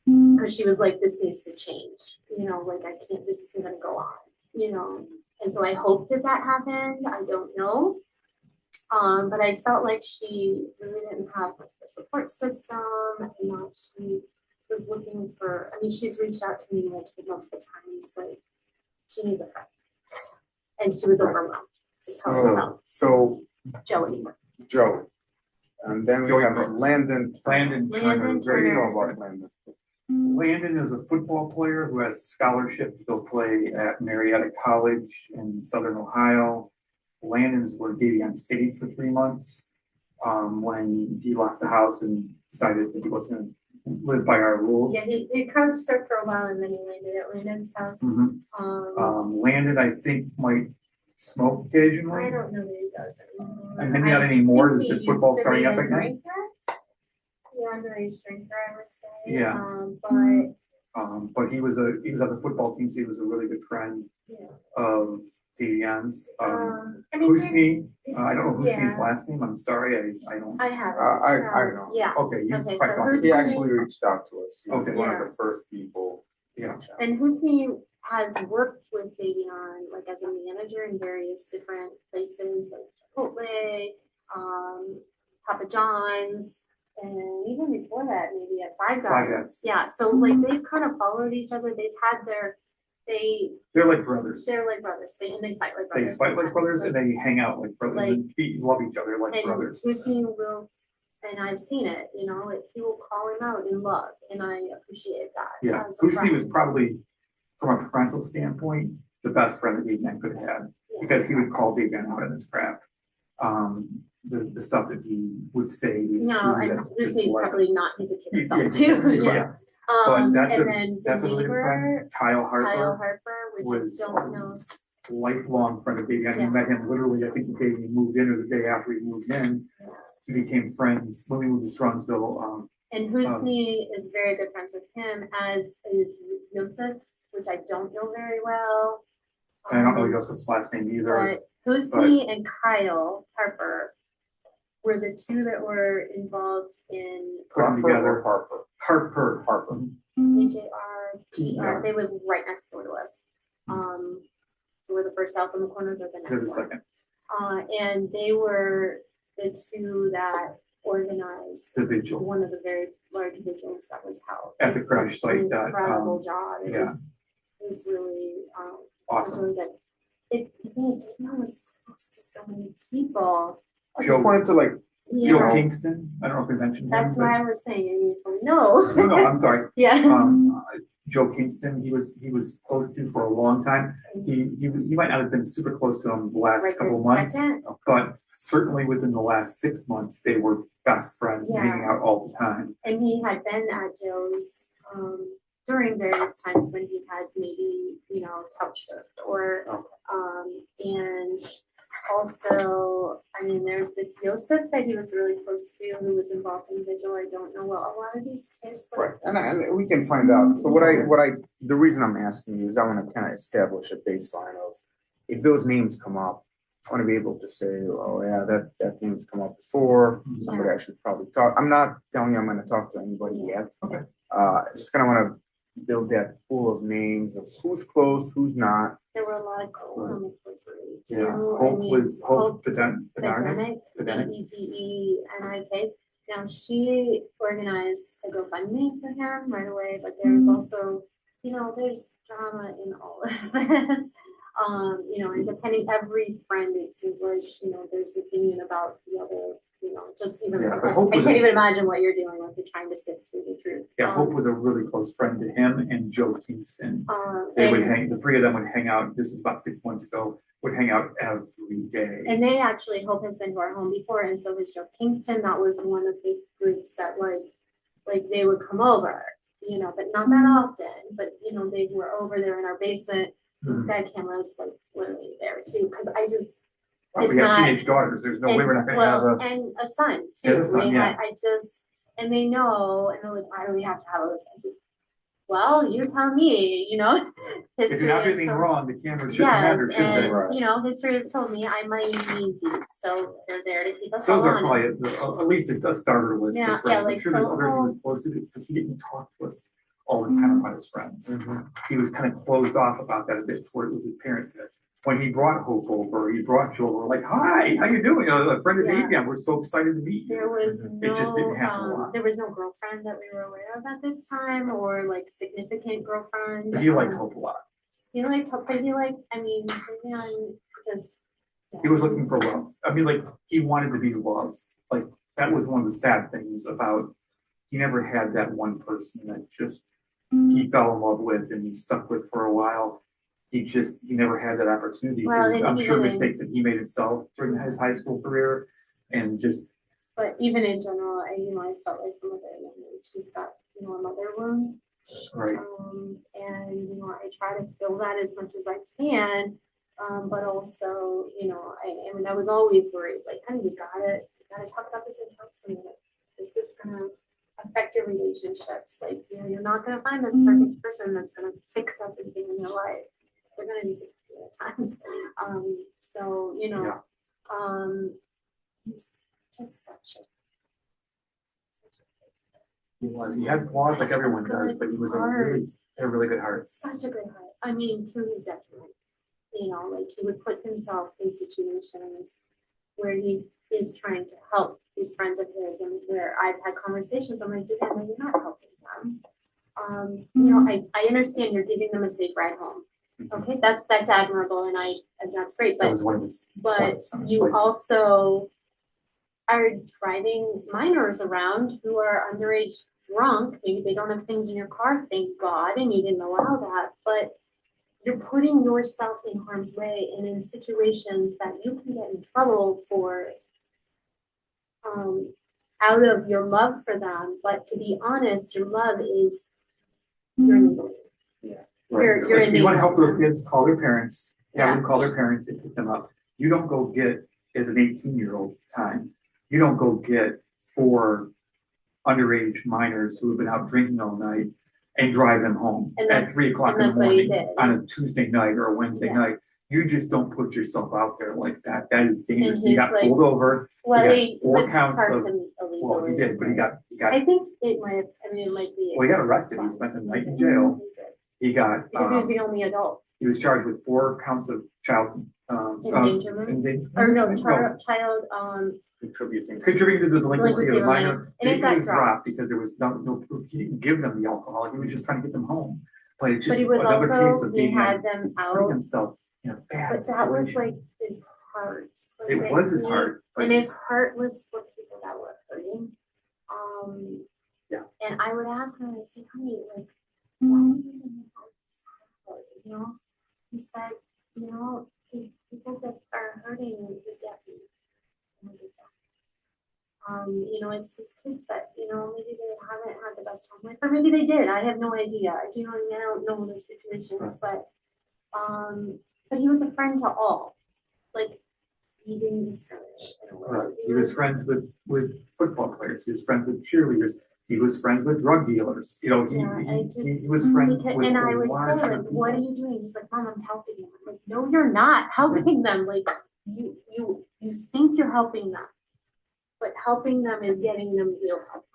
because she was like, this needs to change, like I can't, this isn't going to go on, and so I hope that happened. I don't know. But I felt like she really didn't have like the support system and that she was looking for, she's reached out to me multiple times, like she needs a friend. And she was overwhelmed. So Joey. And then we Joey have Brooks. Landon Landon Turner. What do you know Turner. about Landon? Landon is a football player who has a scholarship to go play at Marietta College in Southern Ohio. Landon's where Davion stayed for 3 months when he left the house and decided that he wasn't going to live by our rules. Yeah, he coached there for a while and then he landed at Landon's house. Landon, I think, might smoke occasionally. I don't know that he does anymore. And maybe not anymore. think Is he his football used to starting be up a again? drinker. Yeah, underage drinker, I would say. Yeah. But he was on the football team, so he was a really good friend of Davion's. Husni, I don't know Husni's last name. I'm sorry, I don't. I have it. I know. Yeah. Okay, you Okay, probably so talked He to actually reached out to us. He was Okay. one of the first people. Yeah. And Husni has worked with Davion like as a manager in various different places like Chipotle, Papa John's, and even before that, maybe at Five Five Guys. Guys. Yeah, so like they've kind of followed each other. They've had They're like brothers. they're like brothers. They fight like They brothers. fight like sometimes. brothers and they hang out like brothers. Like- and they love each other like And brothers. Husni will, and I've seen it, like he will call him out in love, and I appreciate that. Yeah, as a Husni was friend. probably, from a parental standpoint, the best friend that Davion could have had because he would call Davion out in his crap. The stuff that he would say was No, true. and that just Husni's wasn't. probably not, he's a kid himself Yeah, too. yeah. But that's And then that's the a really good neighbor, friend. Kyle Harper Kyle Harper, which was I don't know. lifelong friend of Davion. Yeah. He met him literally, I think the day he moved in or the day after he moved in. He became friends when we moved to Strongsville. And Husni is very good friends with him, as is Yosef, which I don't know very well. And I don't know Yosef's last name either. But Husni and Kyle Harper were the two that were involved in Put them together. Harper. Harper. HARPR. They live right next door to us. So we're the first house on the corner, they're the There's next a one. second. And they were the two that organized The vigil. one of the very large vigils that was held. At the crash An site that, incredible job. It yeah. was really, Awesome. really good. Davion was close to so many people. I just wanted to Joe Yeah, Kingston. I don't know if we mentioned him. that's but- why I was saying, and you told me no. No, I'm sorry. Yeah. Joe Kingston, he was close to for a long time. He might not have been super close to him the last Right couple this months, second. but certainly within the last 6 months, they were best friends, Yeah. hanging out all the time. And he had been at Joe's during various times when he had maybe, couch surfed or, and also, there's this Yosef that he was really close to who was involved in vigil. I don't know what a lot of these kids. Right, and we can find out. So the reason I'm asking you is I want to kind of establish a baseline of if those names come up, I want to be able to say, oh yeah, that name's come up before. Somebody I should probably talk. I'm not telling you I'm going to talk to anybody yet. Okay. Just kind of want to build that pool of names of who's close, who's not. There were a lot of girls on the periphery too. Yeah, Hope Pedenic, Pedenic. Pedenik. Now she organized a GoFundMe for him right away, but there's also, there's drama in all with this. And depending every friend, it seems like, there's opinion about the other, just even, Yeah, but I Hope was can't a- even imagine what you're dealing with. You're trying to sift through the truth. Yeah, Hope was a really close friend to him and Joe Kingston. They would the three of them would hang out, this was about 6 months ago, would hang out every day. And they actually, Hope has been to our home before, and so has Joe Kingston. That was one of the groups that like they would come over, but not that often. But they were over there in our basement. We've got cameras like literally there too, because Well, we have teenage daughters, there's no way we're not gonna have and a son too. Yeah, a son, yeah. And they know, and they're like, why do we have to have this? I said, well, you tell me, if you're not doing anything wrong, the camera shouldn't have or should they? and history has told me I might need these, so they're there to keep us all Those are honest. probably at least a starter list Yeah, of friends. like, I'm sure there's so others he was close to, because he didn't talk to us all the time about his friends. He was kind of closed off about that a bit before with his parents. That when he brought Hope over, he brought Joe over, like, hi, how you doing? A friend of Davion, we're so excited to meet you. There was It just didn't happen a lot. there was no girlfriend that we were aware of at this time, or like significant girlfriend. But he liked Hope a lot. He liked Hope, but Davion just. He was looking for love. I mean, like, he wanted to be loved. Like, that was one of the sad things about, he never had that one person that just, he fell in love with and he stuck with for a while. He never had that opportunity. Well, I'm sure mistakes that he made himself during his high school career and just. But even in general, I felt like from a very young age, he's got, a mother wound. Right. And I try to fill that as much as I can. But also, I was always worried, like, honey, you gotta talk about this in counseling. This is gonna affect your relationships. Like, you're not gonna find this perfect person that's gonna fix everything in your life. They're gonna disappear at times. He's just such a He was. He had flaws like everyone does, but he was had a really good heart. Such a good heart. I mean, to his detriment. Like he would put himself in situations where he is trying to help these friends of his, and where I've had conversations. I'm like, no, you're not helping them. I understand you're giving them a safe ride home. Okay, that's admirable, and that's great. But That was one of his. But you also are driving minors around who are underage drunk. Maybe they don't have things in your car, thank God, and you didn't allow that. But you're putting yourself in harm's way and in situations that you can get in trouble for out of your love for them. But to be honest, your love is your enabling. Yeah. Right. You're like, you want to help those them. kids, call their parents. Have Yeah. them call their parents and pick them up. You don't go get, as an 18-year-old time, you don't go get 4 underage minors who have been out drinking all night and drive them home at 3 o'clock in the morning on a Tuesday night or a Wednesday night. You just don't put yourself out there like that. That is dangerous. He got pulled over. Well, he got 4 counts of. Well, he did, but he got. I think it might. It might be. Well, he got arrested. He spent the night in jail. He got. Because he was the only adult. He was charged with 4 counts of child endangerment. Or no, child. Contributing to the delinquency of a minor. And it got dropped because there was no proof. He didn't give them the alcohol. He was just trying to get them home. But it's just but he was another case of he had them putting out. himself in a bad But situation. that was like his heart. Like, it was his heart. And his heart was for people that were hurting. Yeah. And I would ask him, I would say, honey, like, why are you in the heart this hard? He said, people that are hurting, they get me. It's these kids that, maybe they haven't had the best home life, or maybe they did. I have no idea. I don't know their situations, right. But he was a friend to all. Like, he didn't discriminate in a way. Right. He was friends with football players. He was friends with cheerleaders. He was friends with drug dealers. He was friends with and I was so like, what are you doing? He's like, Mom, I'm helping them. I'm like, no, you're not helping them. Like, you think you're helping them, but helping them is getting them real help,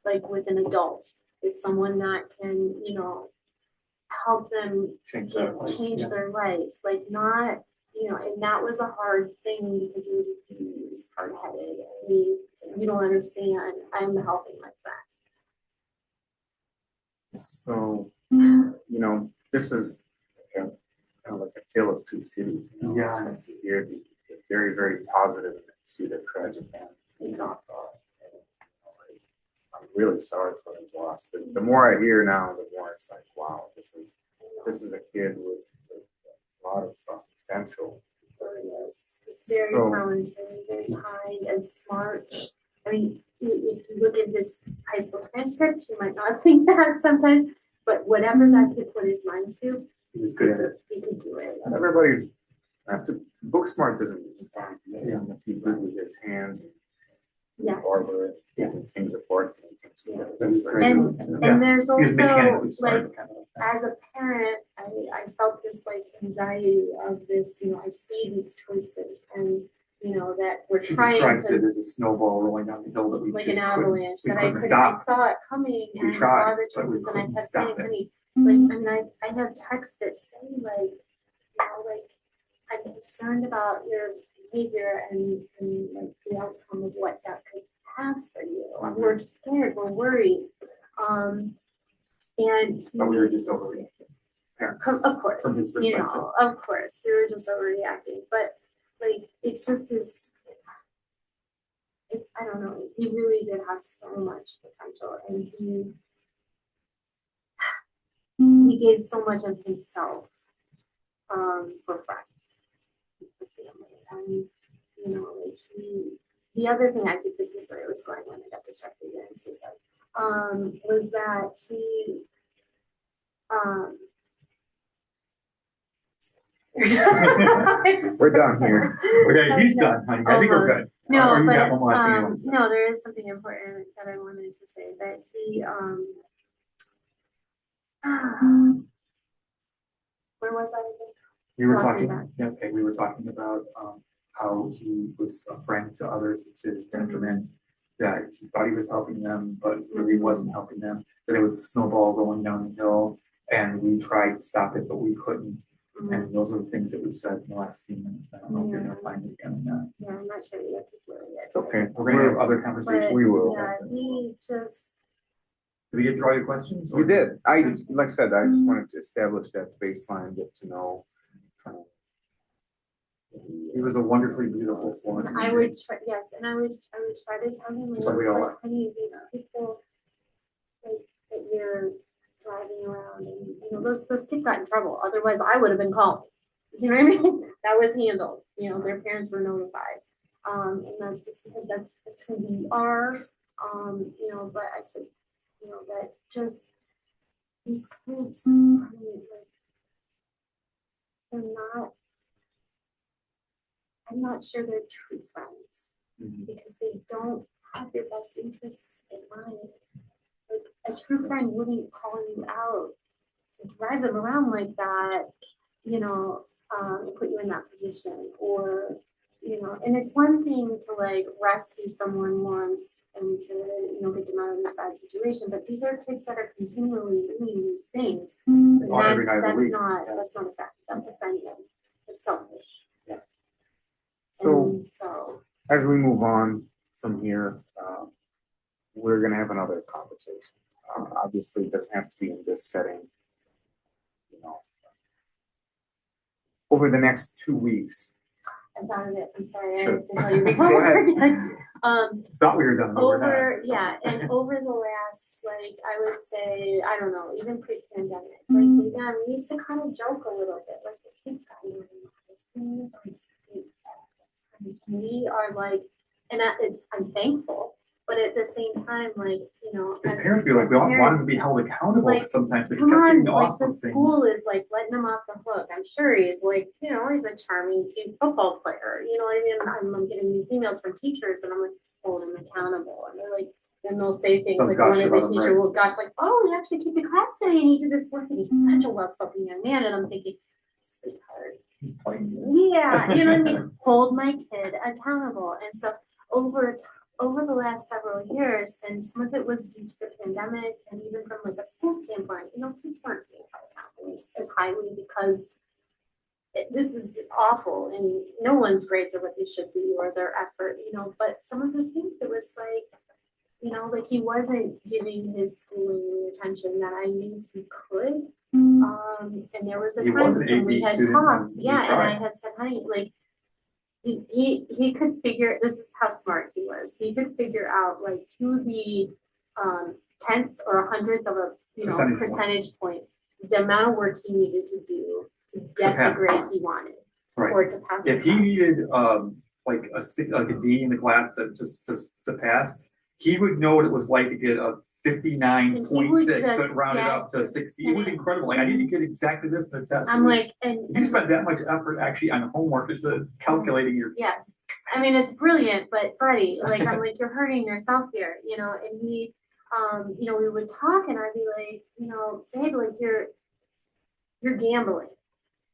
like with an adult, with someone that can, help them change their life, like not, and that was a hard thing because he was hard-headed. He said, you don't understand. I'm helping my friend. So, this is tale of two cities. You know? Yes. To hear the very, very positive and see the tragic end. Exactly. I'm really sorry for his loss. The more I hear now, the more it's like, wow, this is a kid with a lot of potential. He's very So- talented, very kind and smart. I mean, if you look at his high school transcript, you might not think that sometimes, but whatever that kid put his mind to, He was good at it. he could do it. Not everybody's after book smart doesn't mean it's fun. Yeah. If he's good with his hands and Yes. barber, taking things apart and things together. That's And- very And, good. and there's He was also, mechanically smart. like, as a parent, I felt this like anxiety of this, you know, I see these choices and, you know, that we're She trying describes it to, as a snowball rolling down the hill that we like just an couldn't, avalanche, we that I couldn't couldn't, I stop. saw it coming We and I tried, saw the but we choices and I couldn't kept stop saying, it. honey, like, I mean, I have texts that say like, you know, like, I'm concerned about your behavior and like the outcome of what that could have for you. We're scared, we're worried. And But we were he, just overreacting. Parents. of course, From his you perspective. know, of course, we were just overreacting, but like, it's just his, I don't know, he really did have so much potential and he gave so much of himself, for friends, for family, and, you know, like the other thing, I think this is where it was going when I got distracted again, I'm so sorry, was that he, We're done here. Okay, he's done, honey. I think we're good. No, Or you but, got one last thing you want to say? no, there is something important that I wanted to say, that he, where was I again? We were Talking talking, about- yes, okay, we were talking about, how he was a friend to others to his detriment, that he thought he was helping them, but really wasn't helping them, that it was a snowball rolling down the hill, and we tried to stop it, but we couldn't. And those are the things that we said in the last few minutes. I don't know if you're gonna find it again or not. Yeah, I'm not sure yet before yet. It's okay. We're gonna have other conversations. We will. Yeah, he just, Did we get through all your questions? You did. Like I said, I just wanted to establish that baseline, get to know. He was a wonderfully beautiful and Florida. I would try, yes, and I would try to tell him, Just like we all like, honey, these people, like, that you're driving around and, you know, those kids got in trouble, otherwise I would have been calling. Do you know what I mean? That was handled, you know, their parents were notified. And that's just because that's who we are, you know, but I said, you know, that just, these kids, I mean, like, they're not, I'm not sure they're true friends, because they don't have your best interests in mind. Like, a true friend wouldn't call you out to drive them around like that, you know, and put you in that position, or, you know, and it's one thing to like rescue someone once and to, you know, get them out of this bad situation, but these are kids that are continually doing these things. And Every night of the that's week. not a fact, that's a friend, it's selfish. So And so, as we move on from here, we're gonna have another conversation. Obviously, it doesn't have to be in this setting. You know, over the next 2 weeks. I thought of it, I'm sorry, I Sure. have to tell you before. Go ahead. Thought we were done, but we're not. Over, yeah, and over the last, like, I would say, I don't know, even pre-pandemic, like, again, we used to kind of joke a little bit, like, the kids got really nice things on street. We are like, and I'm thankful, but at the same time, like, you know. His as- parents feel like as we want parents, them to be held accountable like, sometimes. They kept come on, getting like, off the of school things. is like letting him off the hook. I'm sure he's like, you know, he's a charming, cute football player. You know what I mean? I'm getting these emails from teachers and I'm like, hold him accountable. And they're like, then they'll say things Oh, like, gosh, one of about the him, teacher right. will, gosh, like, oh, we actually keep the class today and he did this work and he's such a well-spoken young man. And I'm thinking, sweetheart. He's playing. Yeah, you know what I mean? Hold my kid accountable. And so over the last several years, and some of it was due to the pandemic, and even from like a school standpoint, you know, kids weren't being held accountable as highly because this is awful, and no one's grades are what they should be or their effort, you know. But some of the things, it was like, you know, like he wasn't giving his schooling the attention that I knew he could. And there was a He time was an when we AP had student, talked, and we yeah, and I tried. had said, honey, like, he could figure, this is how smart he was. He could figure out like to the tenth or 100th of a percentage point, the amount of work he needed to do to get the pass the grade class. he wanted, Right. or to pass the If he class. needed like a D in the class to pass, he would know what it was like to get a 59.6 just that rounded get up to 60. It and was incredible. Like I need to get exactly this in the test. I'm like, and You spent that much effort actually on homework instead of calculating your. yes, I mean it's brilliant, but Freddie, like I'm like, you're hurting yourself here, you know. And he, you know, we would talk, and I'd be like, you know, babe, like you're gambling.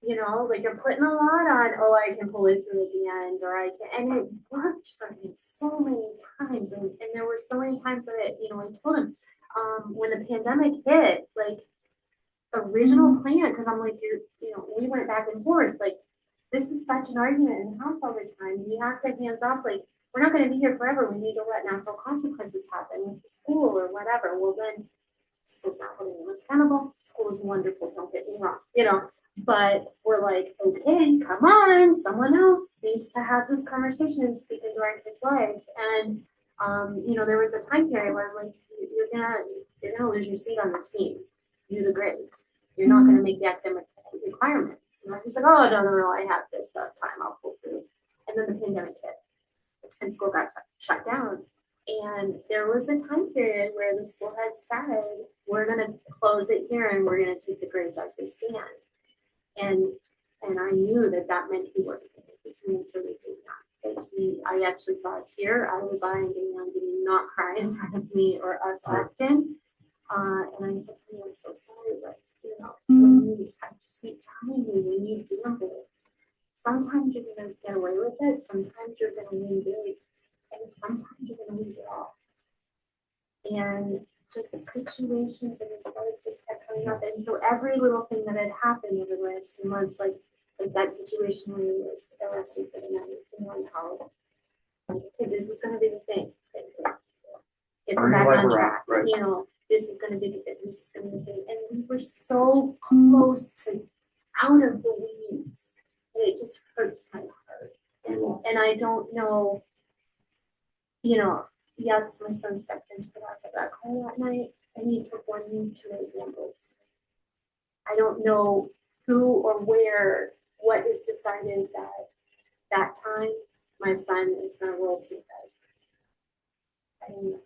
You know, like you're putting a lot on, oh, I can pull it through at the end, or I can, and it worked for him so many times. And there were so many times that, you know, I told him, when the pandemic hit, like, original plan, because I'm like, you know, we went back and forth, like, this is such an argument in the house all the time. We have to hands off, like, we're not going to be here forever. We need to let natural consequences happen with the school or whatever. Well, then, school's not holding us accountable. School is wonderful, don't get me wrong, you know. But we're like, okay, come on, someone else needs to have this conversation and speak into our kid's life. And you know, there was a time period where I'm like, you're gonna lose your seat on the team, do the grades. You're not gonna make the academic requirements. You know, he's like, oh no, I have this time, I'll pull through. And then the pandemic hit, and school got shut down. And there was a time period where the school had said, we're gonna close it here and we're gonna take the grades as they stand. And I knew that meant he wasn't going to make the team, so they did not. I actually saw a tear out of his eye, and Davion did not cry in front of me or us often. And I said, I'm so sorry, but you know, I keep telling you, when you gamble, sometimes you're going to get away with it, sometimes you're going to win big, and sometimes you're going to lose it all. And just situations in his life just kept coming up. And so every little thing that had happened over the last few months, like that situation where he was arrested for the night, you know, and how, like, okay, this is going to be the thing. It's back on track, right? You know, this is going to be the thing, this is going to be the thing. And we were so close to out of the weeds, and it just hurts my heart. And I don't know, you know, yes, my son stepped into the back of that car that night, and he took one too many gambles. I don't know who or where, what is decided that time my son is going to roll some dice. I don't know,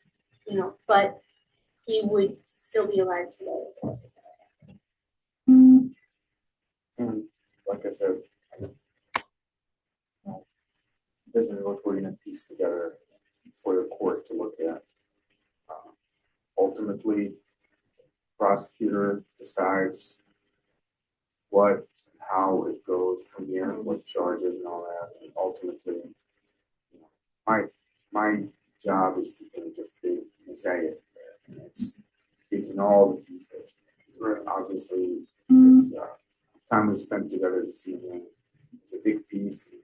you know, but he would still be alive today if it wasn't that. And like I said, this is what we're going to piece together for the court to look at. Ultimately, prosecutor decides what, how it goes from here, what charges and all that. And ultimately, you know, my job is to paint this big mosaic, and it's taking all the pieces. Obviously, this time we spent together this evening is a big piece.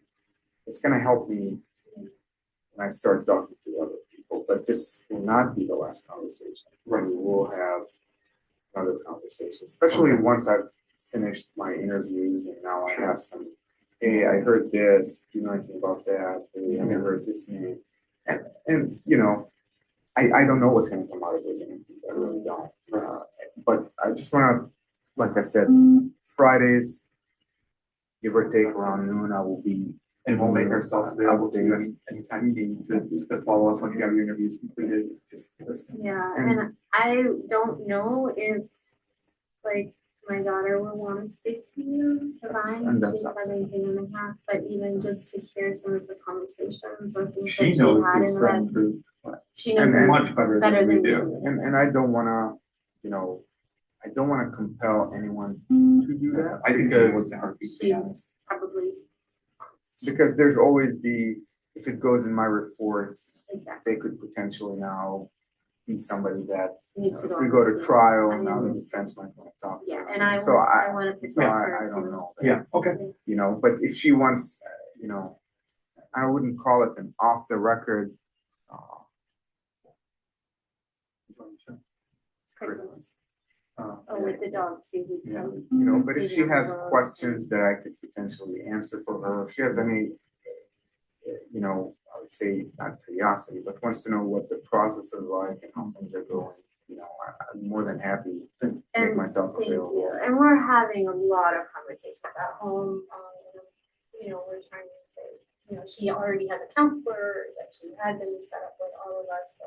It's going to help me when I start talking to other people, but this will not be the last conversation. Right. We will have another conversation, especially once I've finished my interviews and now I have some, hey, I heard this, do you know anything about that? Hey, I heard this name. And you know, I don't know what's going to come out of those interviews. I really don't. But I just want to, like I said, Fridays, give or take around noon, I will be. And we'll make ourselves available to you anytime you need to follow up once you have your interviews completed. Just listen. Yeah, and I don't know if, like, my daughter will want to speak to you, Divine. She's 17 and a half, but even just to share some of the conversations or things She that knows she had his in friend that. group. She knows And much better than we do. And I don't want to, you know, I don't want to compel anyone to do that. I think she was in heartbeat, to be honest. Probably. Because there's always if it goes in my report, Exactly. they could potentially now be somebody that, Needs to if go we on go the to scene. trial, I now the understand. defense might want to talk to Yeah, her. and I So want to so protect I her. don't know. Yeah, okay. You know, but if she wants, you know, I wouldn't call it an off the record. It's Christmas. Oh, with the dog too. Yeah, but if she has questions that I could potentially answer for her, if she has any, I would say not curiosity, but wants to know what the process is like and how things are going, I'm more than happy to make myself available. And we're having a lot of conversations at home. We're trying to, she already has a counselor that she had been set up with all of us. So,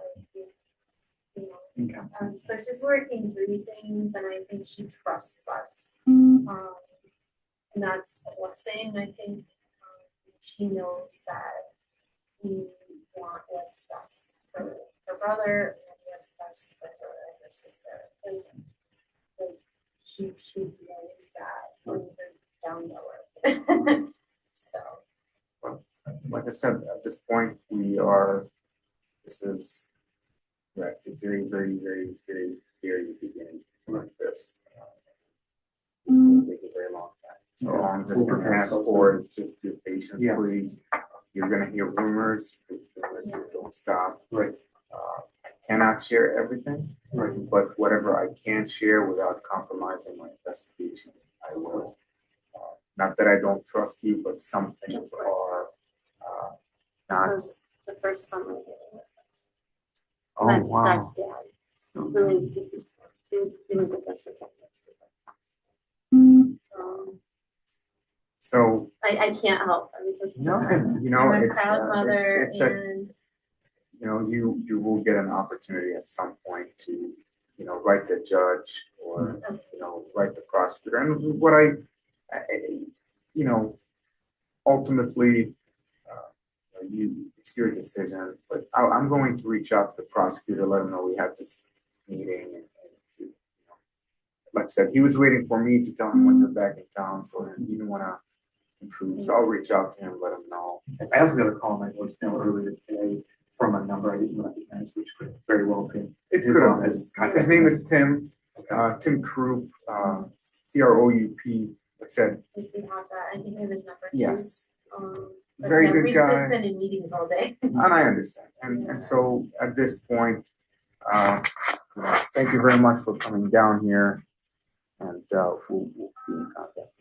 so she's working through things, and I think she trusts us. And that's a blessing. I think she knows that we want what's best for her brother and what's best for her and her sister. And she knows that when we're down lower. So. Well, like I said, at this point, we're at the very, very, very, very, very beginning of this. This will take a very long time. So all I'm just going to ask for is just your patience, please. You're going to hear rumors, because the rumors just don't stop. Right. I cannot share everything, but whatever I can share without compromising my investigation, I will. Not that I don't trust you, but some things are not. This was the first summer. Oh, wow. That's dad. Who is deceased. He was with us for 10 years. So I can't help. I'm just I'm a proud mother, it's and you will get an opportunity at some point to write the judge or write the prosecutor. And what ultimately it's your decision, but I'm going to reach out to the prosecutor, let him know we had this meeting, and like I said, he was waiting for me to tell him when you're back in town, so he didn't want to intrude. So I'll reach out to him, let him know. I also got a call on my voicemail earlier today from a number I didn't recognize, which could very well have been It could have. His name is Tim. Okay. Tim Troop, Troup. Like I said. Yes, we have that. I think I have his number. Yes. But Very good we've guy. just been in meetings all day. And I understand. And so at this point, thank you very much for coming down here, and we'll be in contact.